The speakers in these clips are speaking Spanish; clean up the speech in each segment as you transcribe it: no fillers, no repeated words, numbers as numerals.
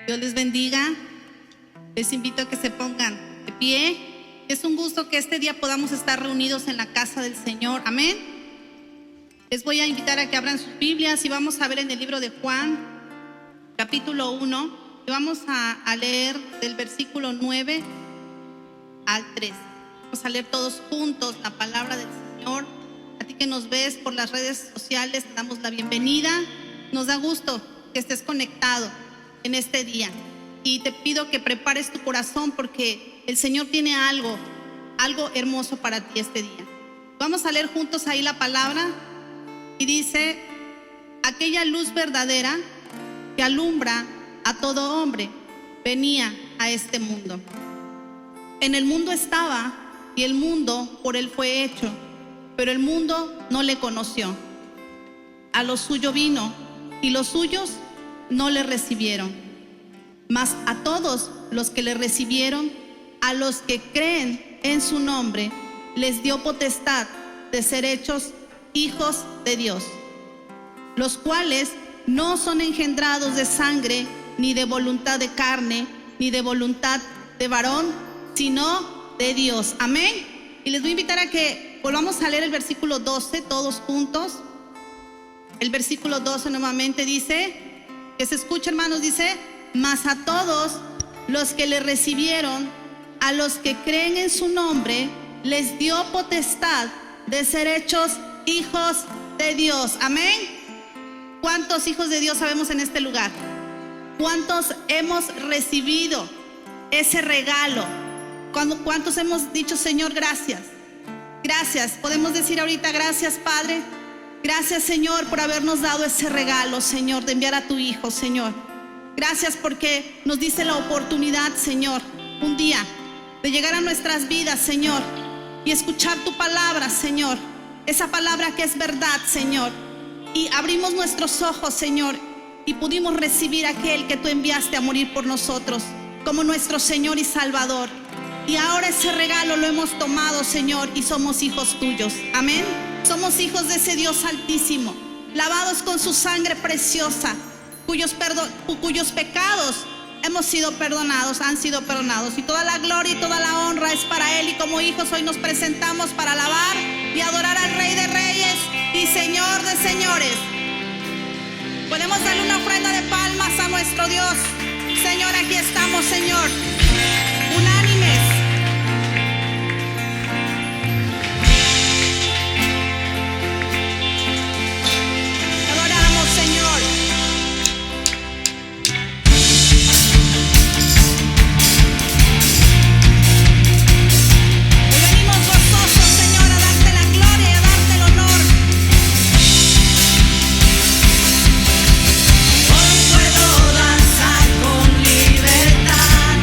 Dios les bendiga. Les invito a que se pongan de pie. Es un gusto que este día podamos estar reunidos en la casa del Señor. Amén. Les voy a invitar a que abran sus Biblias y vamos a ver en el libro de Juan, capítulo 1. Y vamos a leer del versículo 9 al 13. Vamos a leer todos juntos la palabra del Señor. A ti que nos ves por las redes sociales, te damos la bienvenida. Nos da gusto que estés conectado en este día. Y te pido que prepares tu corazón porque el Señor tiene algo hermoso para ti este día. Vamos a leer juntos ahí la palabra y dice: aquella luz verdadera que alumbra a todo hombre venía a este mundo. En el mundo estaba y el mundo por él fue hecho, pero el mundo no le conoció. A lo suyo vino y los suyos no le recibieron. Mas a todos los que le recibieron, a los que creen en su nombre, les dio potestad de ser hechos hijos de Dios, los cuales no son engendrados de sangre, ni de voluntad de carne, ni de voluntad de varón, sino de Dios. Amén. Y les voy a invitar a que volvamos a leer el versículo 12 todos juntos. El versículo 12 nuevamente dice, que se escucha, hermanos, dice: mas a todos los que le recibieron, a los que creen en su nombre, les dio potestad de ser hechos hijos de Dios. Amén. ¿Cuántos hijos de Dios sabemos en este lugar? ¿Cuántos hemos recibido ese regalo? ¿Cuántos hemos dicho: Señor, gracias? Gracias. Podemos decir ahorita: gracias, Padre. Gracias, Señor, por habernos dado ese regalo, Señor, de enviar a tu Hijo, Señor. Gracias porque nos diste la oportunidad, Señor, un día de llegar a nuestras vidas, Señor, y escuchar tu palabra, Señor. Esa palabra que es verdad, Señor. Y abrimos nuestros ojos, Señor, y pudimos recibir a aquel que tú enviaste a morir por nosotros como nuestro Señor y Salvador. Y ahora ese regalo lo hemos tomado, Señor, y somos hijos tuyos. Amén. Somos hijos de ese Dios altísimo, lavados con su sangre preciosa, cuyos pecados hemos sido perdonados, han sido perdonados. Y toda la gloria y toda la honra es para Él. Y como hijos hoy nos presentamos para alabar y adorar al Rey de Reyes y Señor de Señores. Podemos darle una ofrenda de palmas a nuestro Dios. Señor, aquí estamos, Señor, unánimes. Puedo danzar con libertad.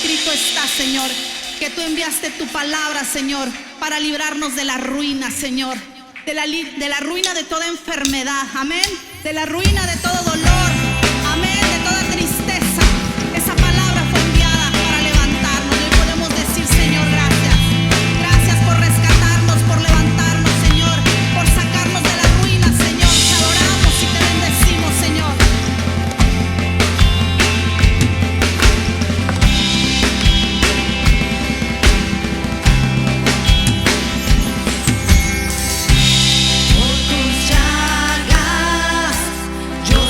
escrito está, Señor, que tú enviaste tu palabra, Señor, para librarnos de la ruina, Señor, de la ruina de toda enfermedad, amén, de la ruina de todo dolor, amén, de toda tristeza. Esa palabra fue enviada para levantarnos. Le podemos decir, Señor, gracias. Gracias por rescatarnos, por levantarnos, Señor, por sacarnos de la ruina, Señor. Te adoramos y te bendecimos, Señor. Por tus llagas yo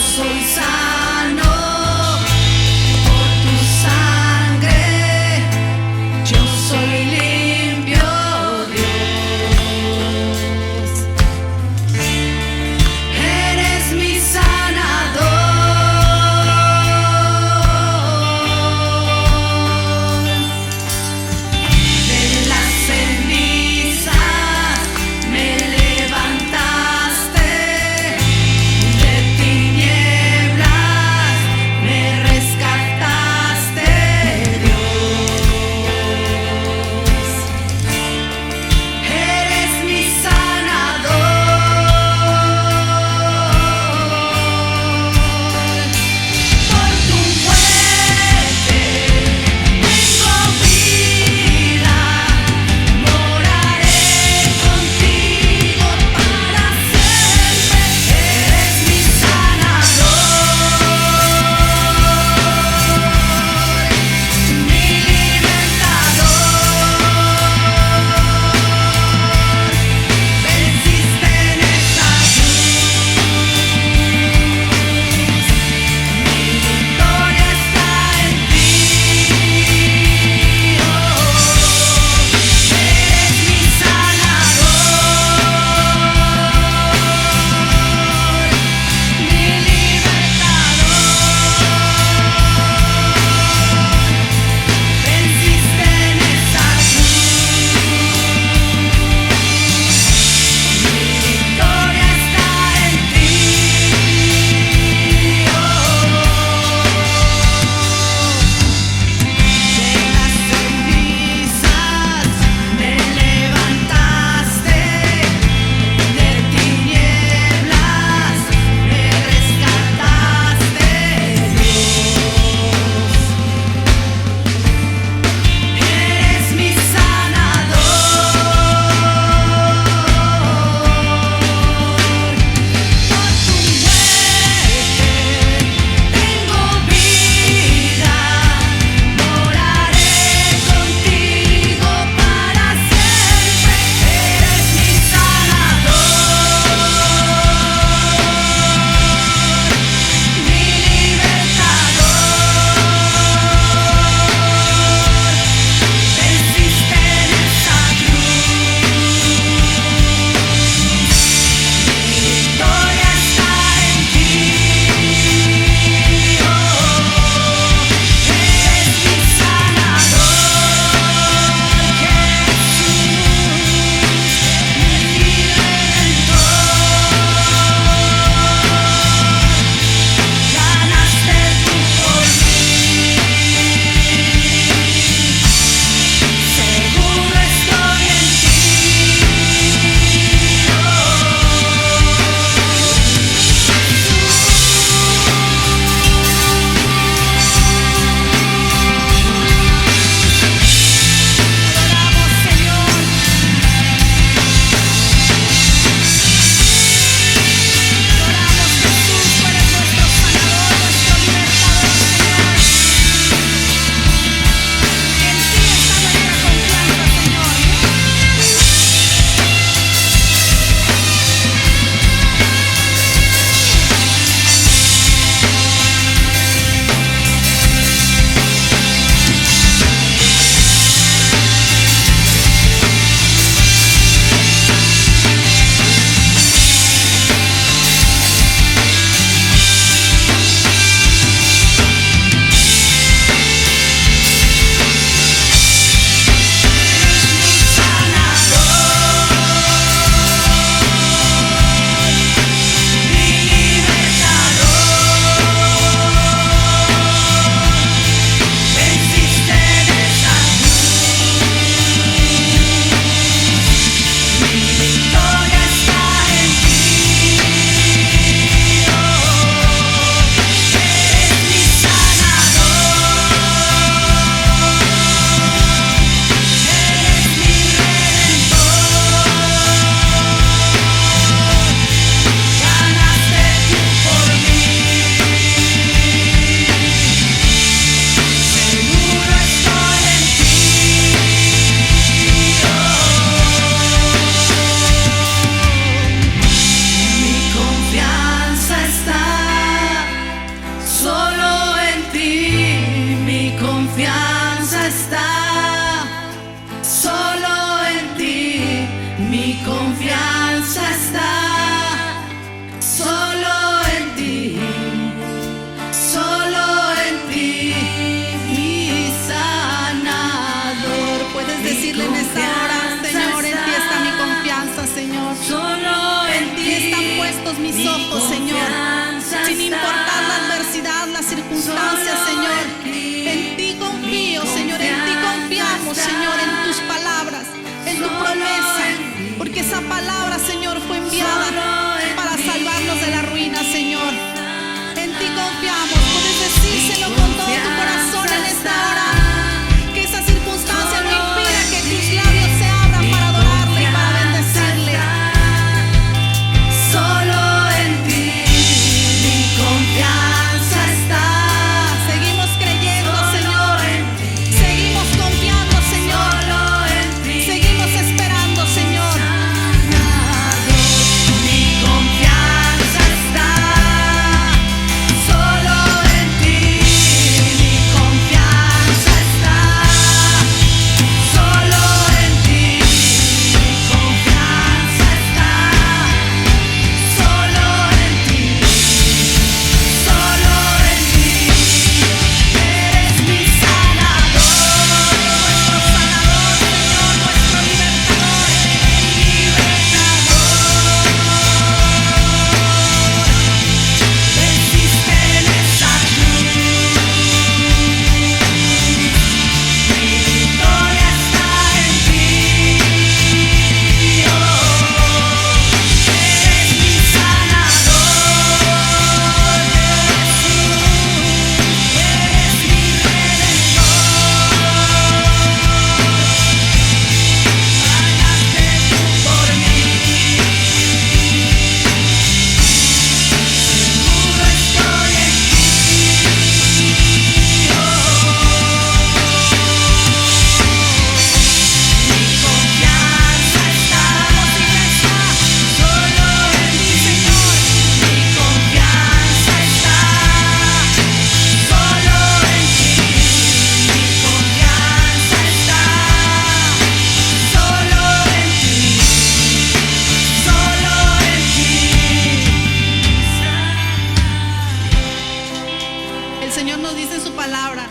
confianza está solo en ti. Mi confianza está solo en ti. Solo en ti, mi sanador. Puedes decirle en esta hora: Señor, en ti está mi confianza, Señor. Solo En ti están puestos mis ojos, Señor. Sin importar la adversidad, las circunstancias, Señor. En ti confío, Señor. En ti confiamos, Señor, en tus palabras, en tu promesa. Porque esa palabra, Señor, fue enviada para salvarnos de la ruina, Señor. En ti confiamos. Puedes decírselo con todo tu corazón en esta hora. Que esa circunstancia no impida que tus labios se abran para adorarle y para bendecirle. Solo en ti mi confianza está. Seguimos creyendo, Señor. Seguimos confiando, Señor. Seguimos esperando, Señor. Mi confianza está solo en ti. Mi confianza está solo en ti. Mi confianza está solo en ti. Solo en ti. Eres mi sanador, nuestro sanador, Señor, nuestro libertador, Venciste en esa cruz. Mi victoria está en ti. Oh, eres mi sanador, Jesús. Eres mi redentor. Pagaste tú por mí. Seguro estoy en ti. Mi confianza está solo en ti, Señor. Mi confianza está solo en ti. Mi confianza está solo en ti. Solo en ti. El Señor nos dice en su palabra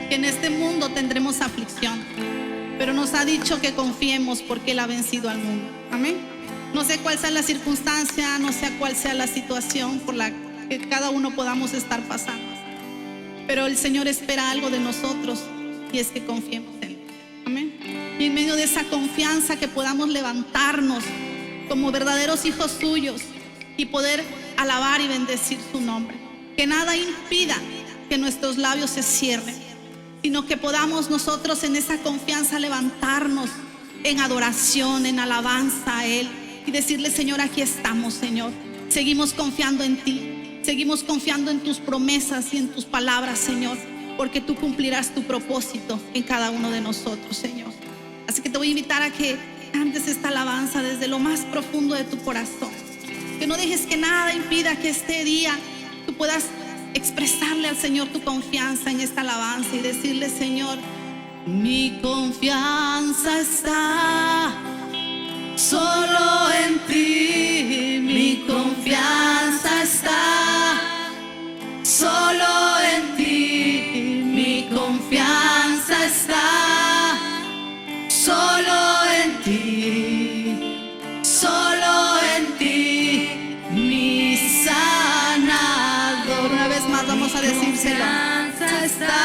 que en este mundo tendremos aflicción, pero nos ha dicho que confiemos porque Él ha vencido al mundo. Amén. No sé cuál sea la circunstancia, no sé cuál sea la situación por la que cada uno podamos estar pasando, pero el Señor espera algo de nosotros, y es que confiemos en Él. Amén. Y en medio de esa confianza que podamos levantarnos como verdaderos hijos suyos y poder alabar y bendecir su nombre. Que nada impida que nuestros labios se cierren, sino que podamos nosotros en esa confianza levantarnos en adoración, en alabanza a Él y decirle: Señor, aquí estamos, Señor. Seguimos confiando en ti, seguimos confiando en tus promesas y en tus palabras, Señor, porque tú cumplirás tu propósito en cada uno de nosotros, Señor. Así que te voy a invitar a que cantes esta alabanza desde lo más profundo de tu corazón. Que no dejes que nada impida que este día tú puedas expresarle al Señor tu confianza en esta alabanza y decirle: Señor, mi confianza está Solo en ti. Mi confianza está solo en ti. Mi confianza está solo en ti. Solo en ti, mi sanador. Una vez más vamos a decírselo. Confianza está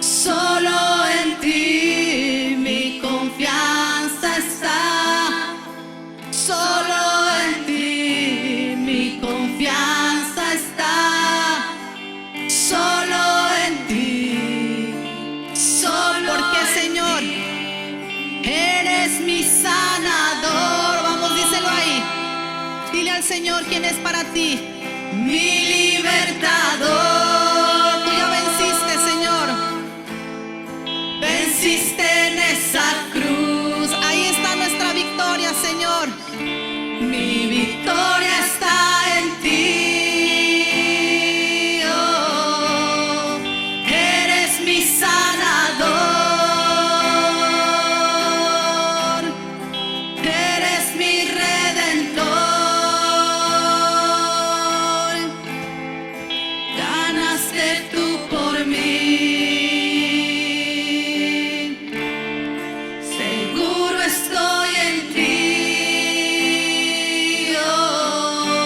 solo en ti. Mi confianza está solo en ti. Mi confianza está solo en ti. Solo Porque, Señor, eres mi sanador. vamos, díselo ahí. Dile al Señor quién es para ti. Mi libertador. Tú ya venciste, Señor. Venciste en esa cruz. Ahí está nuestra victoria, Señor. Mi victoria está en ti. Oh, eres muerte tú por mí. Seguro estoy en ti, oh.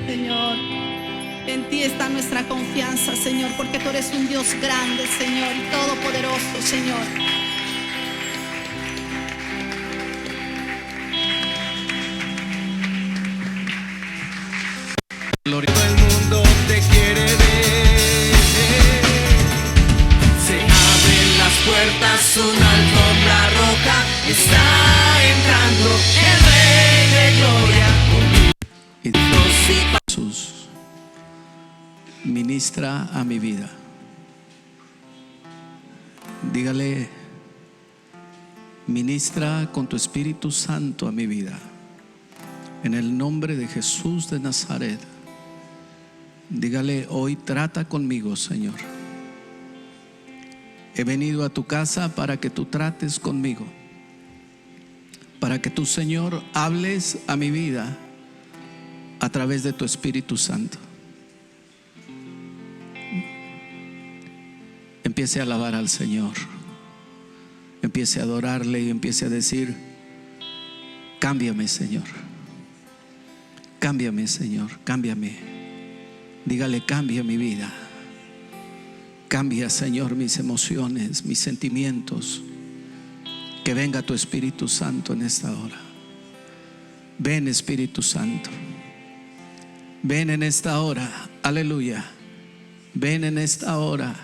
Señor, en ti está nuestra confianza, Señor, porque tú eres un Dios grande, Señor, y todopoderoso, Señor. Gloria, todo el mundo te quiere ver. Se abren las puertas, una alfombra roja, está entrando el Rey de Gloria. Y Jesús, ministra a mi vida. Dígale, ministra con tu Espíritu Santo a mi vida. En el nombre de Jesús de Nazaret. Dígale, hoy trata conmigo, Señor. He venido a tu casa para que tú trates conmigo. Para que tú, Señor, hables a mi vida a través de tu Espíritu Santo. Empiece a alabar al Señor. Empiece a adorarle y empiece a decir: cámbiame, Señor. Cámbiame, Señor, cámbiame. Dígale, cambia mi vida. Cambia, Señor, mis emociones, mis sentimientos. Que venga tu Espíritu Santo en esta hora. Ven, Espíritu Santo. Ven en esta hora, aleluya. Ven en esta hora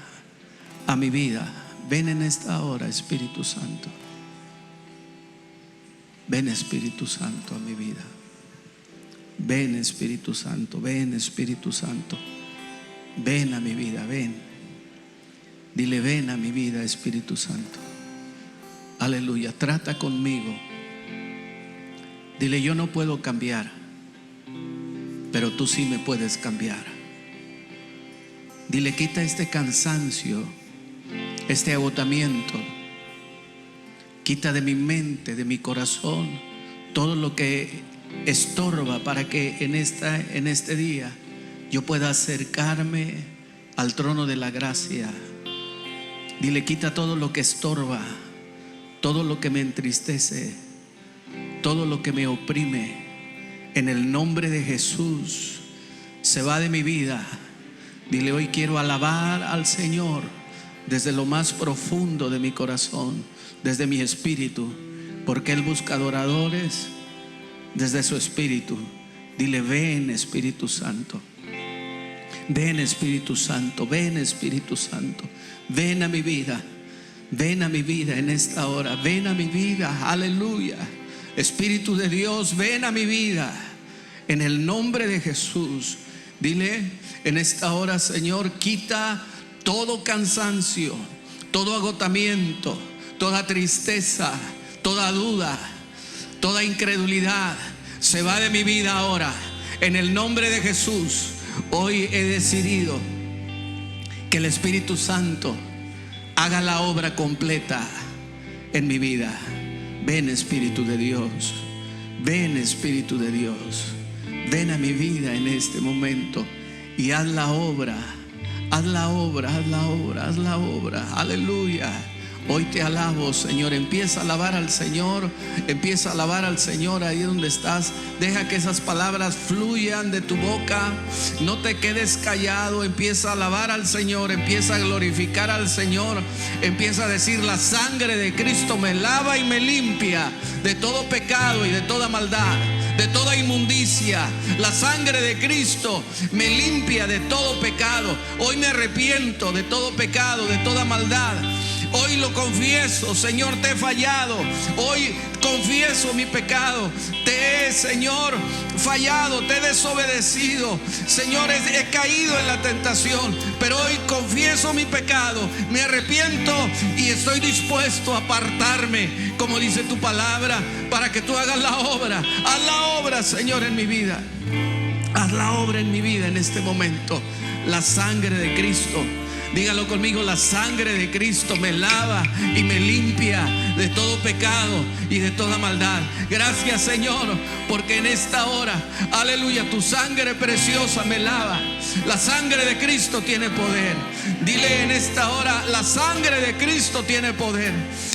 a mi vida. Ven en esta hora, Espíritu Santo. Ven, Espíritu Santo, a mi vida. Ven, Espíritu Santo, ven, Espíritu Santo. Ven a mi vida, ven. Dile, ven a mi vida, Espíritu Santo. Aleluya, trata conmigo. Dile, yo no puedo cambiar, pero tú sí me puedes cambiar. Dile, quita este cansancio, este agotamiento. Quita de mi mente, de mi corazón, todo lo que estorba para que en este día yo pueda acercarme al trono de la gracia. Dile, quita todo lo que estorba, todo lo que me entristece, todo lo que me oprime. En el nombre de Jesús, se va de mi vida. Dile, hoy quiero alabar al Señor desde lo más profundo de mi corazón, desde mi espíritu, porque Él busca adoradores desde su espíritu. Dile, ven, Espíritu Santo. Ven, Espíritu Santo, ven, Espíritu Santo. Ven a mi vida. Ven a mi vida en esta hora. Ven a mi vida, aleluya. Espíritu de Dios, ven a mi vida en el nombre de Jesús. Dile en esta hora, Señor, quita todo cansancio, todo agotamiento, toda tristeza, toda duda, toda incredulidad. Se va de mi vida ahora en el nombre de Jesús. Hoy he decidido que el Espíritu Santo haga la obra completa en mi vida. Ven, Espíritu de Dios. Ven, Espíritu de Dios. Ven a mi vida en este momento y haz la obra. Haz la obra, haz la obra, haz la obra. Aleluya. Hoy te alabo, Señor. Empieza a alabar al Señor. Empieza a alabar al Señor ahí donde estás. Deja que esas palabras fluyan de tu boca. No te quedes callado. Empieza a alabar al Señor. Empieza a glorificar al Señor. Empieza a decir: la sangre de Cristo me lava y me limpia de todo pecado y de toda maldad, de toda inmundicia. La sangre de Cristo me limpia de todo pecado. Hoy me arrepiento de todo pecado, de toda maldad. Hoy lo confieso, Señor, te he fallado. Hoy confieso mi pecado. Te he, Señor, fallado, te he desobedecido. Señor, he caído en la tentación, pero hoy confieso mi pecado. Me arrepiento y estoy dispuesto a apartarme, como dice tu palabra, para que tú hagas la obra. Haz la obra, Señor, en mi vida. Haz la obra en mi vida en este momento. La sangre de Cristo Dígalo conmigo: la sangre de Cristo me lava y me limpia de todo pecado y de toda maldad. Gracias, Señor, porque en esta hora, aleluya, tu sangre preciosa me lava. La sangre de Cristo tiene poder. Dile en esta hora: la sangre de Cristo tiene poder.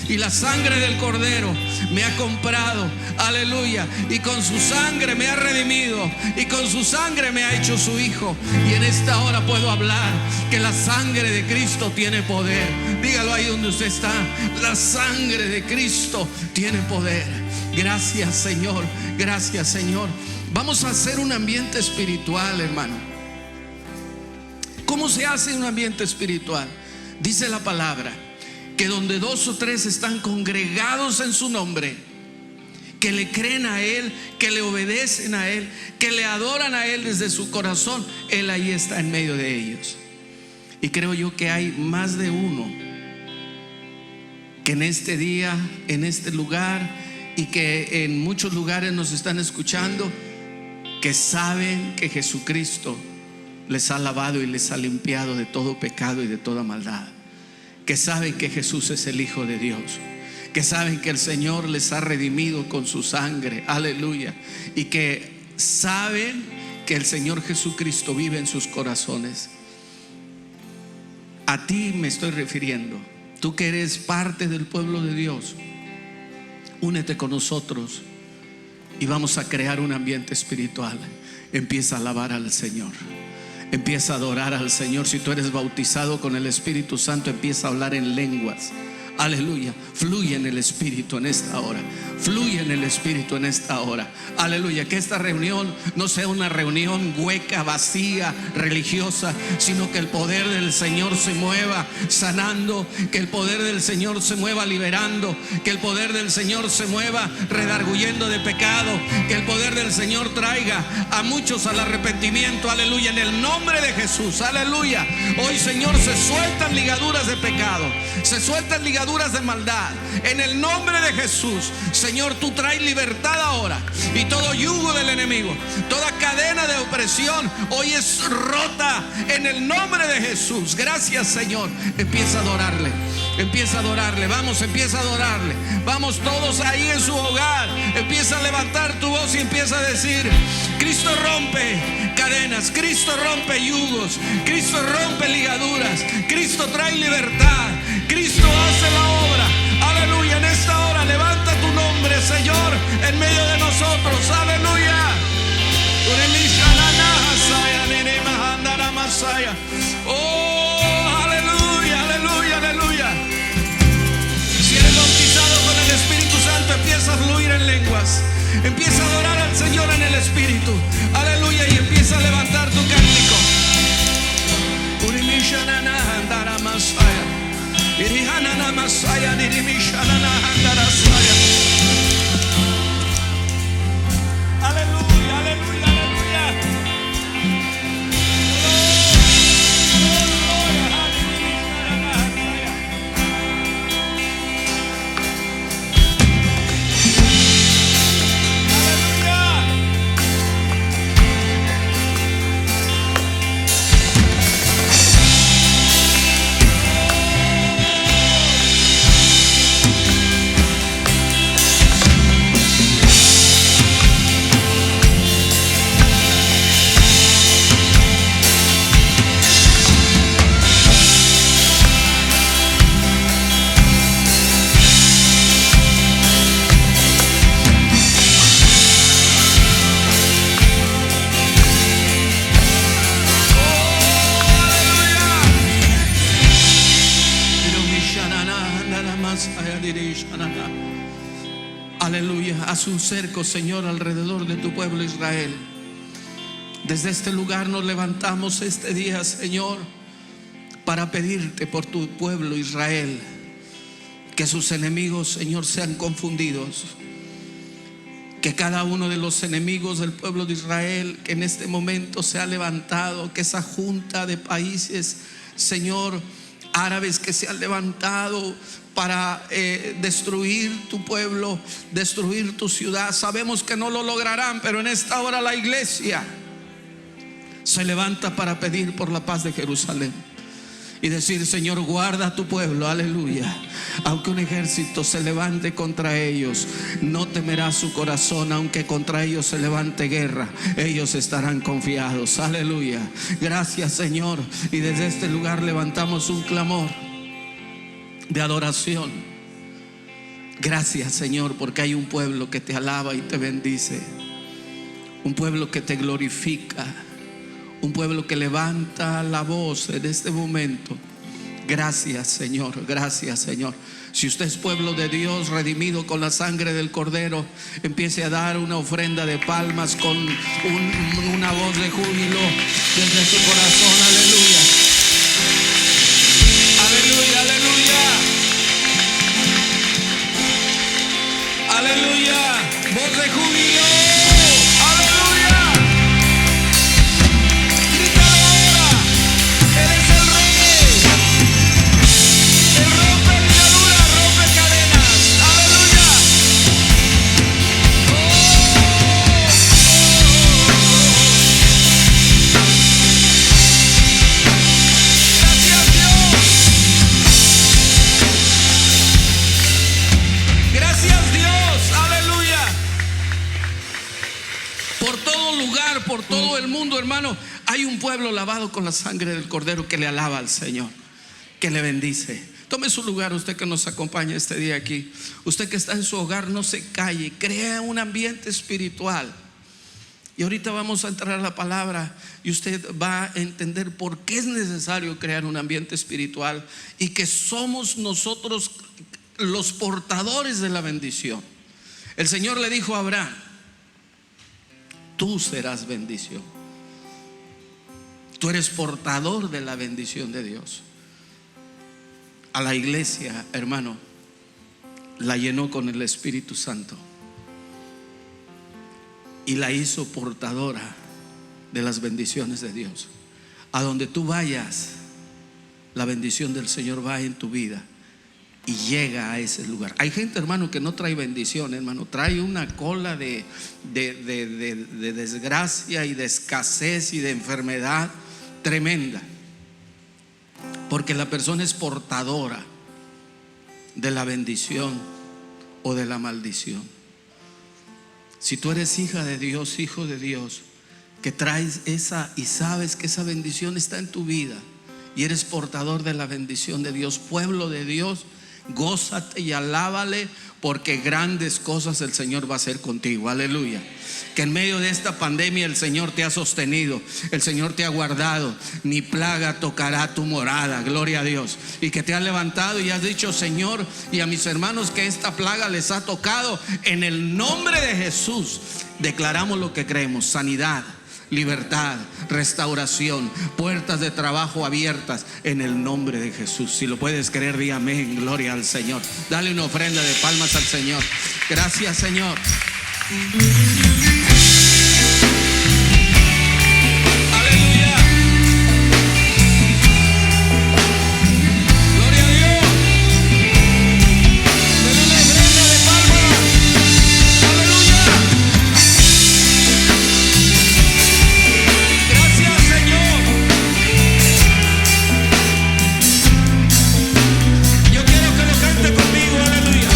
Y la sangre del Cordero me ha comprado, aleluya, y con su sangre me ha redimido, y con su sangre me ha hecho su hijo. Y en esta hora puedo hablar que la sangre de Cristo tiene poder. Dígalo ahí donde usted está: la sangre de Cristo tiene poder. Gracias, Señor, gracias, Señor. Vamos a hacer un ambiente espiritual, hermano. ¿Cómo se hace un ambiente espiritual? Dice la palabra que donde 2 o 3 están congregados en su nombre, que le creen a Él, que le obedecen a Él, que le adoran a Él desde su corazón, Él ahí está en medio de ellos. Y creo yo que hay más de uno que en este día, en este lugar, y que en muchos lugares nos están escuchando, que saben que Jesucristo les ha lavado y les ha limpiado de todo pecado y de toda maldad. Que saben que Jesús es el Hijo de Dios, que saben que el Señor les ha redimido con su sangre, aleluya, y que saben que el Señor Jesucristo vive en sus corazones. A ti me estoy refiriendo, tú que eres parte del pueblo de Dios. Únete con nosotros y vamos a crear un ambiente espiritual. Empieza a alabar al Señor. Empieza a adorar al Señor. Si tú eres bautizado con el Espíritu Santo, empieza a hablar en lenguas. Aleluya. Fluye en el Espíritu en esta hora. Fluye en el Espíritu en esta hora. Aleluya. Que esta reunión no sea una reunión hueca, vacía, religiosa, sino que el poder del Señor se mueva sanando, que el poder del Señor se mueva liberando, que el poder del Señor se mueva redarguyendo de pecado, que el poder del Señor traiga a muchos al arrepentimiento. Aleluya. En el nombre de Jesús. Aleluya. Hoy, Señor, se sueltan ligaduras de pecado, se sueltan ligaduras de maldad. En el nombre de Jesús, Señor, tú traes libertad ahora. Y todo yugo del enemigo, toda cadena de opresión, hoy es rota en el nombre de Jesús. Gracias, Señor. Empieza a adorarle. Empieza a adorarle. Vamos, empieza a adorarle. Vamos todos ahí en su hogar. Empieza a levantar tu voz y empieza a decir: Cristo rompe cadenas, Cristo rompe yugos, Cristo rompe ligaduras, Cristo trae libertad, Cristo hace la obra. Aleluya. En esta hora levanta tu nombre, Señor, en medio de nosotros. Aleluya. Oh, aleluya, aleluya, aleluya. Si eres bautizado con el Espíritu Santo, empieza a fluir en lenguas. Empieza a adorar al Señor en el Espíritu. Aleluya. Y empieza a levantar tu cántico. Aleluya, aleluya, aleluya. Aleluya. Haz un cerco, Señor, alrededor de tu pueblo Israel. Desde este lugar nos levantamos este día, Señor, para pedirte por tu pueblo Israel, que sus enemigos, Señor, sean confundidos. Que cada uno de los enemigos del pueblo de Israel que en este momento se ha levantado, que esa junta de países, Señor, árabes que se han levantado para destruir tu pueblo, destruir tu ciudad, sabemos que no lo lograrán, pero en esta hora la iglesia se levanta para pedir por la paz de Jerusalén. y decir: Señor, guarda a tu pueblo, aleluya. Aunque un ejército se levante contra ellos, no temerá su corazón. Aunque contra ellos se levante guerra, ellos estarán confiados, aleluya. Gracias, Señor. Y desde este lugar levantamos un clamor de adoración. Gracias, Señor, porque hay un pueblo que te alaba y te bendice, un pueblo que te glorifica, un pueblo que levanta la voz en este momento. Gracias, Señor, gracias, Señor. Si usted es pueblo de Dios, redimido con la sangre del Cordero, empiece a dar una ofrenda de palmas con una voz de júbilo desde su corazón. Aleluya, aleluya, aleluya, aleluya. Voz de júbilo. Por todo el mundo, hermano, hay un pueblo lavado con la sangre del Cordero que le alaba al Señor, que le bendice. Tome su lugar, usted que nos acompaña este día aquí. Usted que está en su hogar, no se calle, crea un ambiente espiritual. Y ahorita vamos a entrar a la palabra y usted va a entender por qué es necesario crear un ambiente espiritual y que somos nosotros los portadores de la bendición. El Señor le dijo a Abraham: tú serás bendición. Tú eres portador de la bendición de Dios. A la iglesia, hermano, la llenó con el Espíritu Santo y la hizo portadora de las bendiciones de Dios. A donde tú vayas, la bendición del Señor va en tu vida y llega a ese lugar. Hay gente, hermano, que no trae bendición, hermano, trae una cola de desgracia y de escasez y de enfermedad tremenda, porque la persona es portadora de la bendición o de la maldición. Si tú eres hija de Dios, hijo de Dios, que traes esa y sabes que esa bendición está en tu vida y eres portador de la bendición de Dios, pueblo de Dios, gózate y alábale, porque grandes cosas el Señor va a hacer contigo. Aleluya. Que en medio de esta pandemia el Señor te ha sostenido, el Señor te ha guardado, ni plaga tocará tu morada. Gloria a Dios. Y que te has levantado y has dicho: Señor, y a mis hermanos que esta plaga les ha tocado, en el nombre de Jesús declaramos lo que creemos: sanidad, libertad, restauración, puertas de trabajo abiertas en el nombre de Jesús. Si lo puedes creer, di amén. Gloria al Señor. Dale una ofrenda de palmas al Señor. Gracias, Señor. Aleluya. Gloria a Dios. Dale una ofrenda de palmas. Aleluya. Conmigo, aleluya.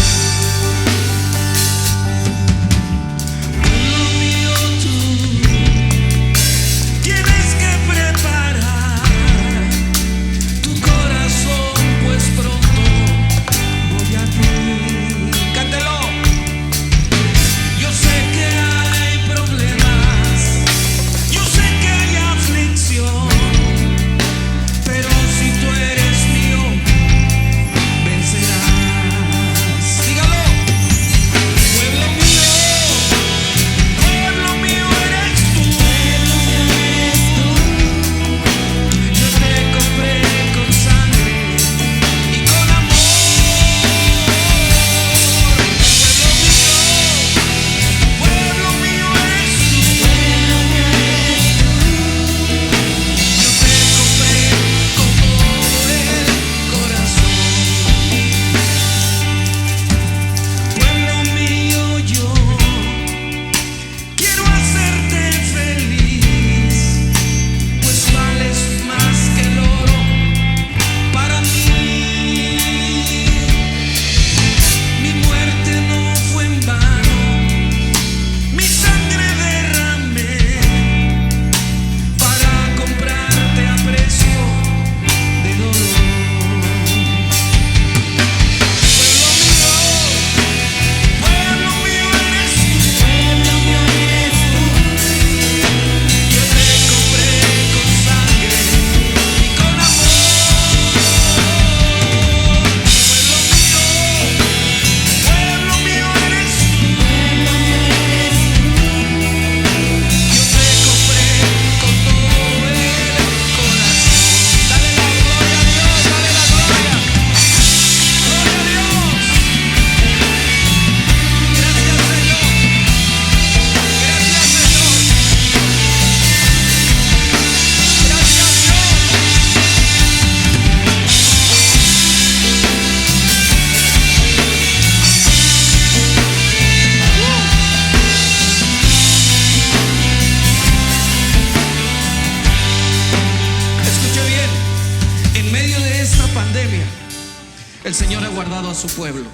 El Señor ha guardado a su pueblo.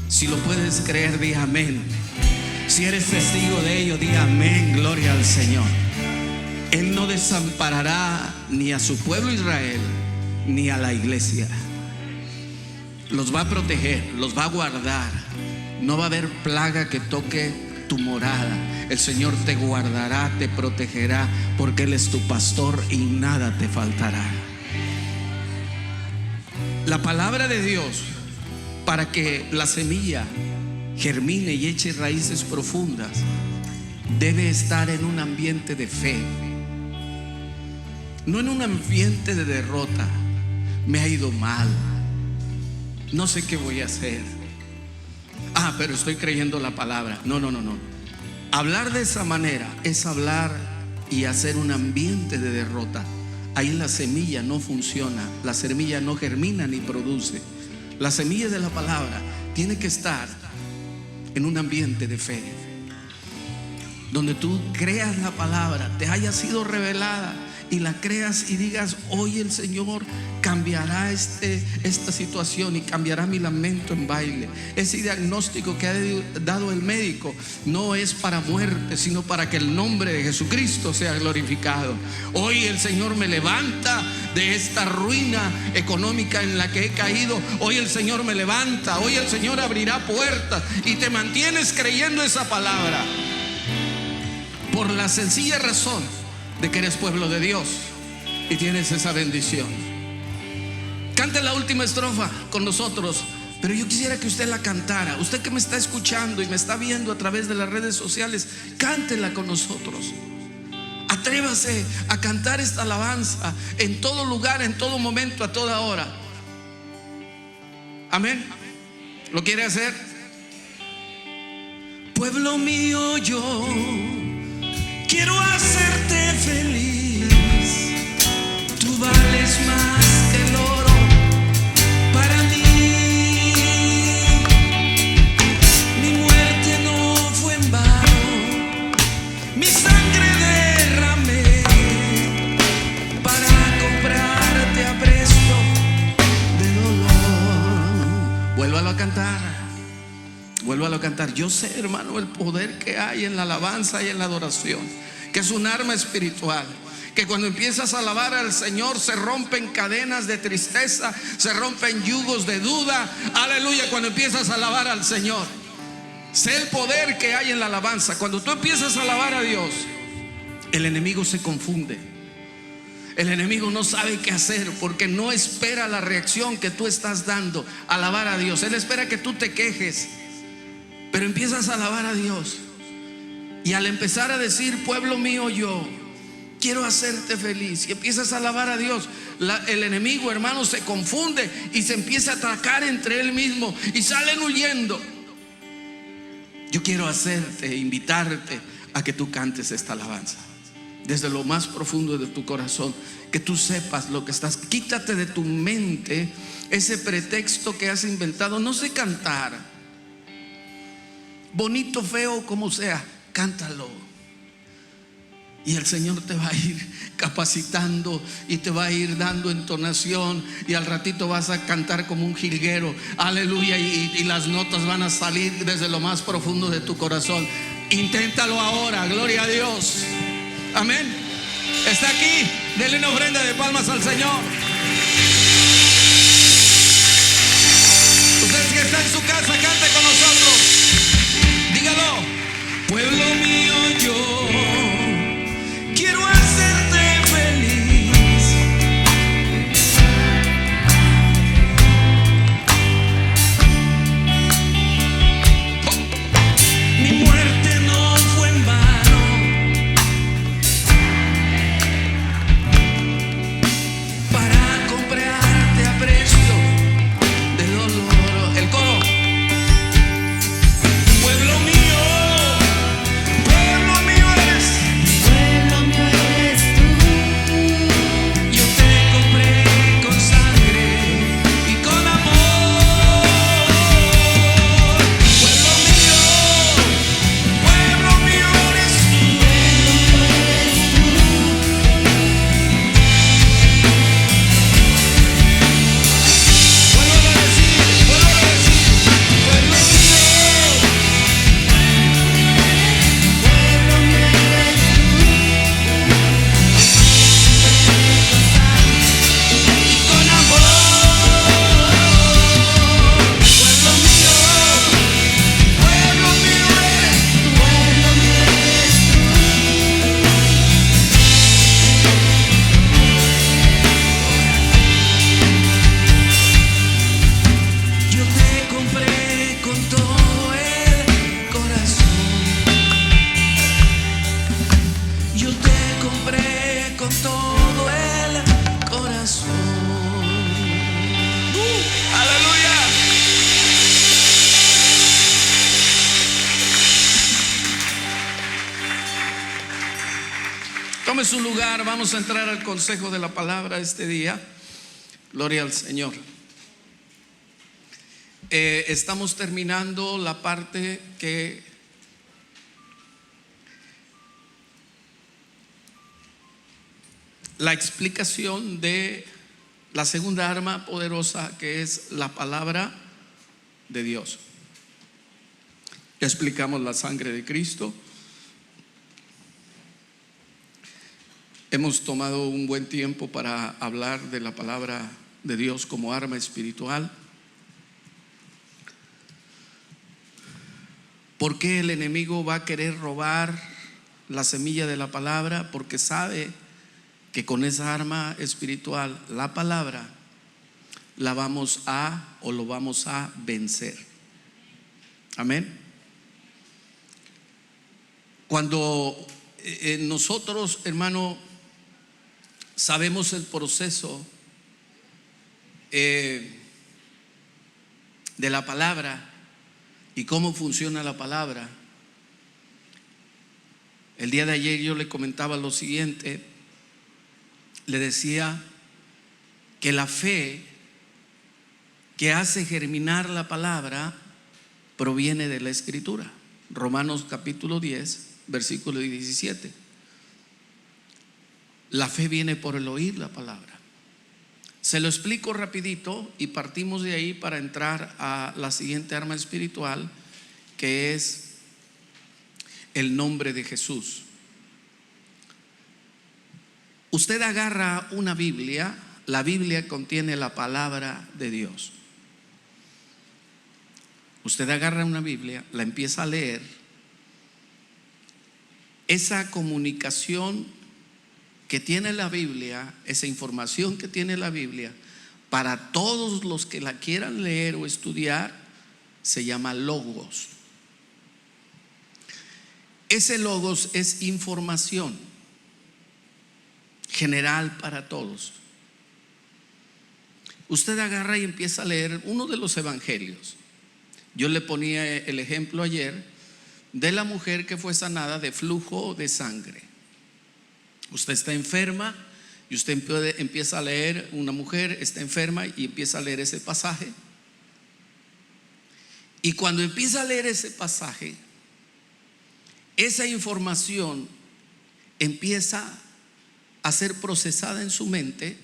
Si lo puedes creer, di amén. Si eres testigo de ello, di amén, gloria al Señor. Él no desamparará ni a su pueblo Israel, ni a la iglesia. Los va a proteger, los va a guardar. No va a haber plaga que toque tu morada. El Señor te guardará, te protegerá, porque Él es tu pastor y nada te faltará. La palabra de Dios, para que la semilla germine y eche raíces profundas, debe estar en un ambiente de fe, no en un ambiente de derrota. Me ha ido mal, no sé qué voy a hacer. Pero estoy creyendo la palabra. No. Hablar de esa manera es hablar y hacer un ambiente de derrota. Ahí la semilla no funciona, la semilla no germina ni produce. La semilla de la palabra tiene que estar en un ambiente de fe, donde tú creas la palabra, te haya sido revelada y la creas y digas: hoy el Señor cambiará esta situación y cambiará mi lamento en baile. Ese diagnóstico que ha dado el médico no es para muerte, sino para que el nombre de Jesucristo sea glorificado. Hoy el Señor me levanta de esta ruina económica en la que he caído. Hoy el Señor me levanta, hoy el Señor abrirá puertas, y te mantienes creyendo esa palabra por la sencilla razón de que eres pueblo de Dios y tienes esa bendición. Cante la última estrofa con nosotros, pero yo quisiera que usted la cantara. Usted que me está escuchando y me está viendo a través de las redes sociales, cántela con nosotros. Atrévase a cantar esta alabanza en todo lugar, en todo momento, a toda hora. Amén. ¿Lo quiere hacer? Pueblo mío, yo quiero hacerte feliz. Tú vales más que el oro para mí. Mi muerte no fue en vano, mi sangre derramé para comprarte a precio de dolor. Vuélvalo a cantar. Vuélvalo a cantar. Yo sé, hermano, el poder que hay en la alabanza y en la adoración, que es un arma espiritual, que cuando empiezas a alabar al Señor se rompen cadenas de tristeza, se rompen yugos de duda. Aleluya, cuando empiezas a alabar al Señor. Sé el poder que hay en la alabanza. Cuando tú empiezas a alabar a Dios, el enemigo se confunde. El enemigo no sabe qué hacer, porque no espera la reacción que tú estás dando a alabar a Dios. Él espera que tú te quejes. Pero empiezas a alabar a Dios, y al empezar a decir: pueblo mío, yo quiero hacerte feliz, y empiezas a alabar a Dios, el enemigo, hermano, se confunde y se empieza a atacar entre él mismo y salen huyendo. Yo quiero invitarte a que tú cantes esta alabanza desde lo más profundo de tu corazón, que tú sepas lo que estás. Quítate de tu mente ese pretexto que has inventado. No sé cantar. Bonito, feo, como sea, cántalo. Y el Señor te va a ir capacitando y te va a ir dando entonación, y al ratito vas a cantar como un jilguero. Aleluya. Y las notas van a salir desde lo más profundo de tu corazón. Inténtalo ahora, gloria a Dios. Amén. Está aquí, denle una ofrenda de palmas al Señor. Ustedes que están en su casa, cante con nosotros. Dígalo: pueblo mío, yo quiero hacerte feliz. Mi muerte no fue en vano, para comprarte a precio de dolor. El coro: pueblo mío eres. Yo te compré con todo el corazón. ¡Aleluya! Tome su lugar, vamos a entrar al consejo de la palabra este día. Gloria al Señor. Estamos terminando la parte que la explicación de la segunda arma poderosa, que es la palabra de Dios. Ya explicamos la sangre de Cristo. Hemos tomado un buen tiempo para hablar de la palabra de Dios como arma espiritual. ¿Por qué el enemigo va a querer robar la semilla de la palabra? Porque sabe que con esa arma espiritual, la palabra, lo vamos a vencer. Amén. Cuando nosotros, hermano, sabemos el proceso de la palabra y cómo funciona la palabra. El día de ayer yo le comentaba lo siguiente. Le decía que la fe que hace germinar la palabra proviene de la Escritura. Romanos capítulo 10, versículo 17. La fe viene por el oír la palabra. Se lo explico rapidito y partimos de ahí para entrar a la siguiente arma espiritual, que es el nombre de Jesús. Usted agarra una Biblia, la Biblia contiene la palabra de Dios. Usted agarra una Biblia, la empieza a leer. Esa comunicación que tiene la Biblia, esa información que tiene la Biblia, para todos los que la quieran leer o estudiar, se llama logos. Ese logos es información general para todos. Usted agarra y empieza a leer uno de los evangelios. Yo le ponía el ejemplo ayer de la mujer que fue sanada de flujo de sangre. Usted está enferma y usted empieza a leer, una mujer está enferma y empieza a leer ese pasaje. Y cuando empieza a leer ese pasaje, esa información empieza a ser procesada en su mente,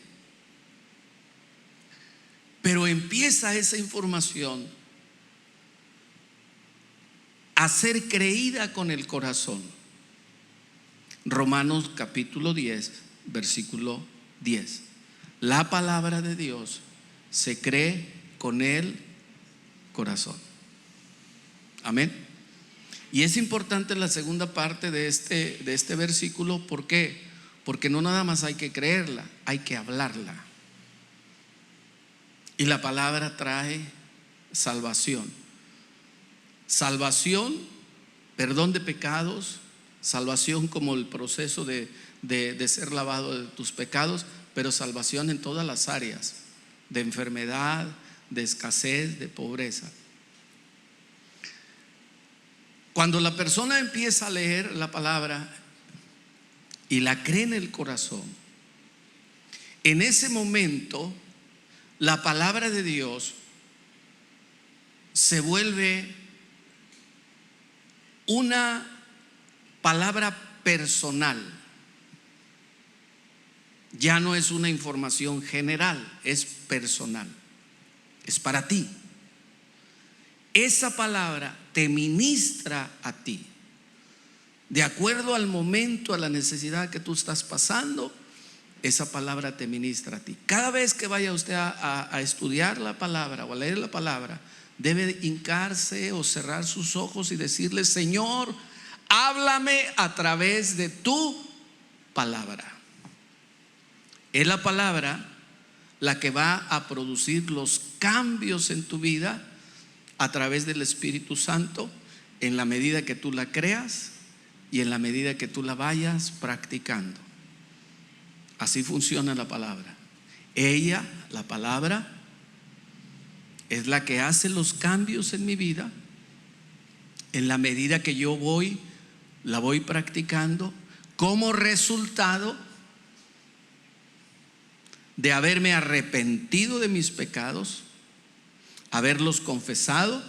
pero empieza esa información a ser creída con el corazón. Romanos capítulo 10, versículo 10. La palabra de Dios se cree con el corazón. Amén. Y es importante la segunda parte de este versículo. ¿Por qué? Porque no nada más hay que creerla, hay que hablarla. Y la palabra trae salvación. Salvación, perdón de pecados, salvación como el proceso de ser lavado de tus pecados, pero salvación en todas las áreas, de enfermedad, de escasez, de pobreza. Cuando la persona empieza a leer la palabra y la cree en el corazón, en ese momento la palabra de Dios se vuelve una palabra personal. Ya no es una información general, es personal, es para ti. Esa palabra te ministra a ti, de acuerdo al momento, a la necesidad que tú estás pasando. Esa palabra te ministra a ti. Cada vez que vaya usted a estudiar la palabra o a leer la palabra, debe hincarse o cerrar sus ojos y decirle: Señor, háblame a través de tu palabra. Es la palabra la que va a producir los cambios en tu vida a través del Espíritu Santo, en la medida que tú la creas y en la medida que tú la vayas practicando. Así funciona la palabra. Ella, la palabra, es la que hace los cambios en mi vida en la medida que yo la voy practicando, como resultado de haberme arrepentido de mis pecados, haberlos confesado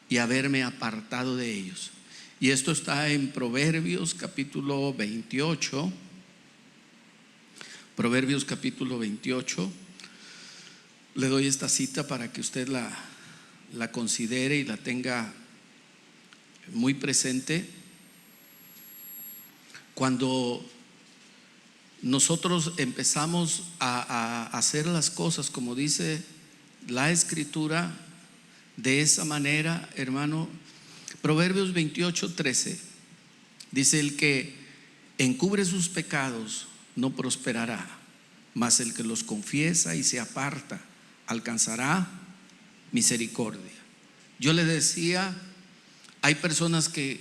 y haberme apartado de ellos. Y esto está en Proverbios capítulo 28. Proverbios capítulo 28. Le doy esta cita para que usted la considere y la tenga muy presente. Cuando nosotros empezamos a hacer las cosas como dice la Escritura, de esa manera, hermano, Proverbios 28:13 dice: el que encubre sus pecados no prosperará, mas el que los confiesa y se aparta alcanzará misericordia. Yo le decía, hay personas que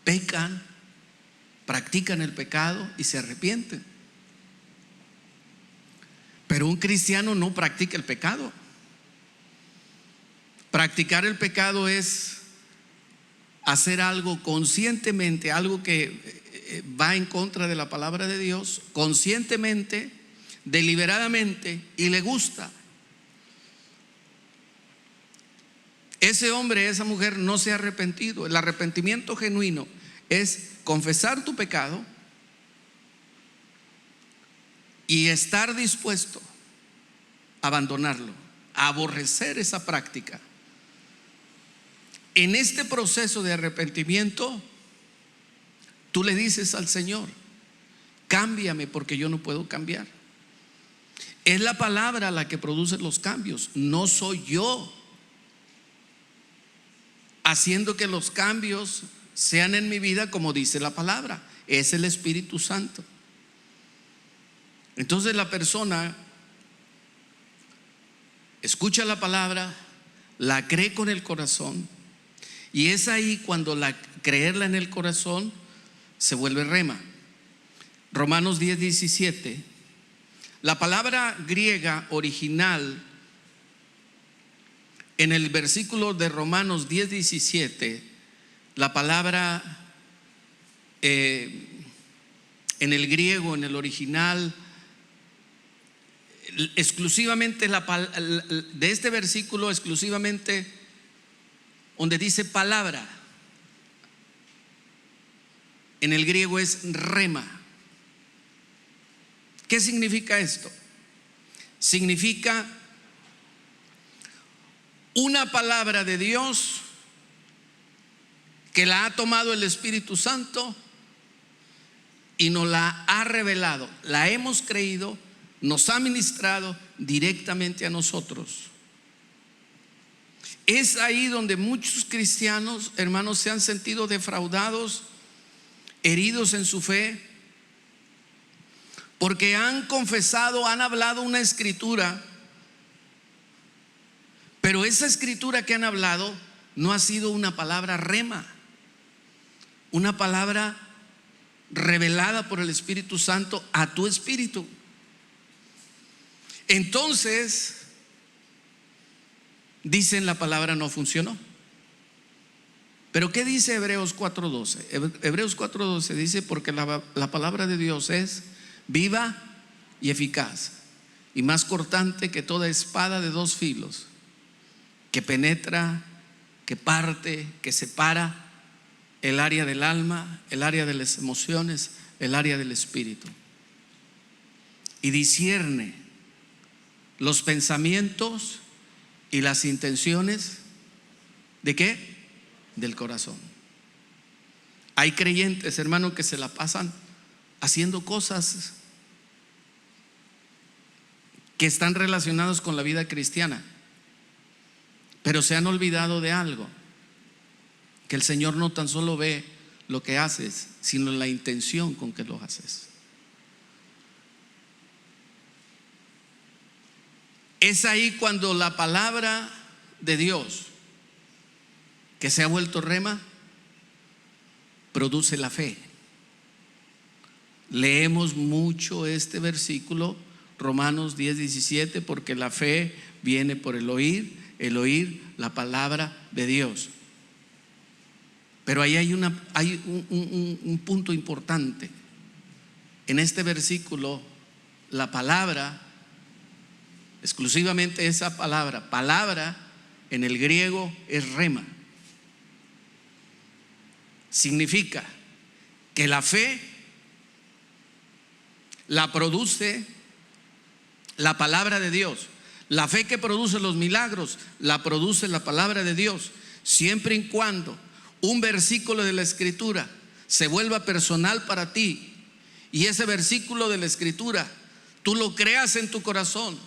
pecan, practican el pecado y se arrepienten, pero un cristiano no practica el pecado. Practicar el pecado es hacer algo conscientemente, algo que va en contra de la palabra de Dios, conscientemente, deliberadamente, y le gusta. Ese hombre, esa mujer no se ha arrepentido. El arrepentimiento genuino es confesar tu pecado y estar dispuesto a abandonarlo, a aborrecer esa práctica. En este proceso de arrepentimiento, tú le dices al Señor: cámbiame, porque yo no puedo cambiar. Es la palabra la que produce los cambios, no soy yo haciendo que los cambios sean en mi vida como dice la palabra. Es el Espíritu Santo. Entonces la persona escucha la palabra, la cree con el corazón, y es ahí cuando creerla en el corazón se vuelve rema. Romanos 10:17. La palabra griega original en el versículo de Romanos 10:17, la palabra en el griego, en el original, exclusivamente de este versículo, exclusivamente donde dice palabra, en el griego es rema. ¿Qué significa esto? Significa una palabra de Dios que la ha tomado el Espíritu Santo y nos la ha revelado, la hemos creído, nos ha ministrado directamente a nosotros. Es ahí donde muchos cristianos, hermanos, se han sentido defraudados, heridos en su fe, porque han confesado, han hablado una escritura, pero esa escritura que han hablado no ha sido una palabra rema, una palabra revelada por el Espíritu Santo a tu espíritu. Entonces dicen: la palabra no funcionó. Pero ¿qué dice Hebreos 4:12? Hebreos 4:12 dice: porque la palabra de Dios es viva y eficaz, y más cortante que toda espada de dos filos, que penetra, que parte, que separa el área del alma, el área de las emociones, el área del espíritu, y discierne los pensamientos y las intenciones ¿de qué? Del corazón. Hay creyentes, hermano, que se la pasan haciendo cosas que están relacionadas con la vida cristiana, pero se han olvidado de algo: que el Señor no tan solo ve lo que haces, sino la intención con que lo haces. Es ahí cuando la palabra de Dios, que se ha vuelto rema, produce la fe. Leemos mucho este versículo, Romanos 10:17, porque la fe viene por el oír la palabra de Dios. Pero ahí hay un punto importante. En este versículo, la palabra, exclusivamente esa palabra en el griego es rema. Significa que la fe la produce la palabra de Dios. La fe que produce los milagros la produce la palabra de Dios, siempre y cuando un versículo de la Escritura se vuelva personal para ti, y ese versículo de la Escritura tú lo creas en tu corazón,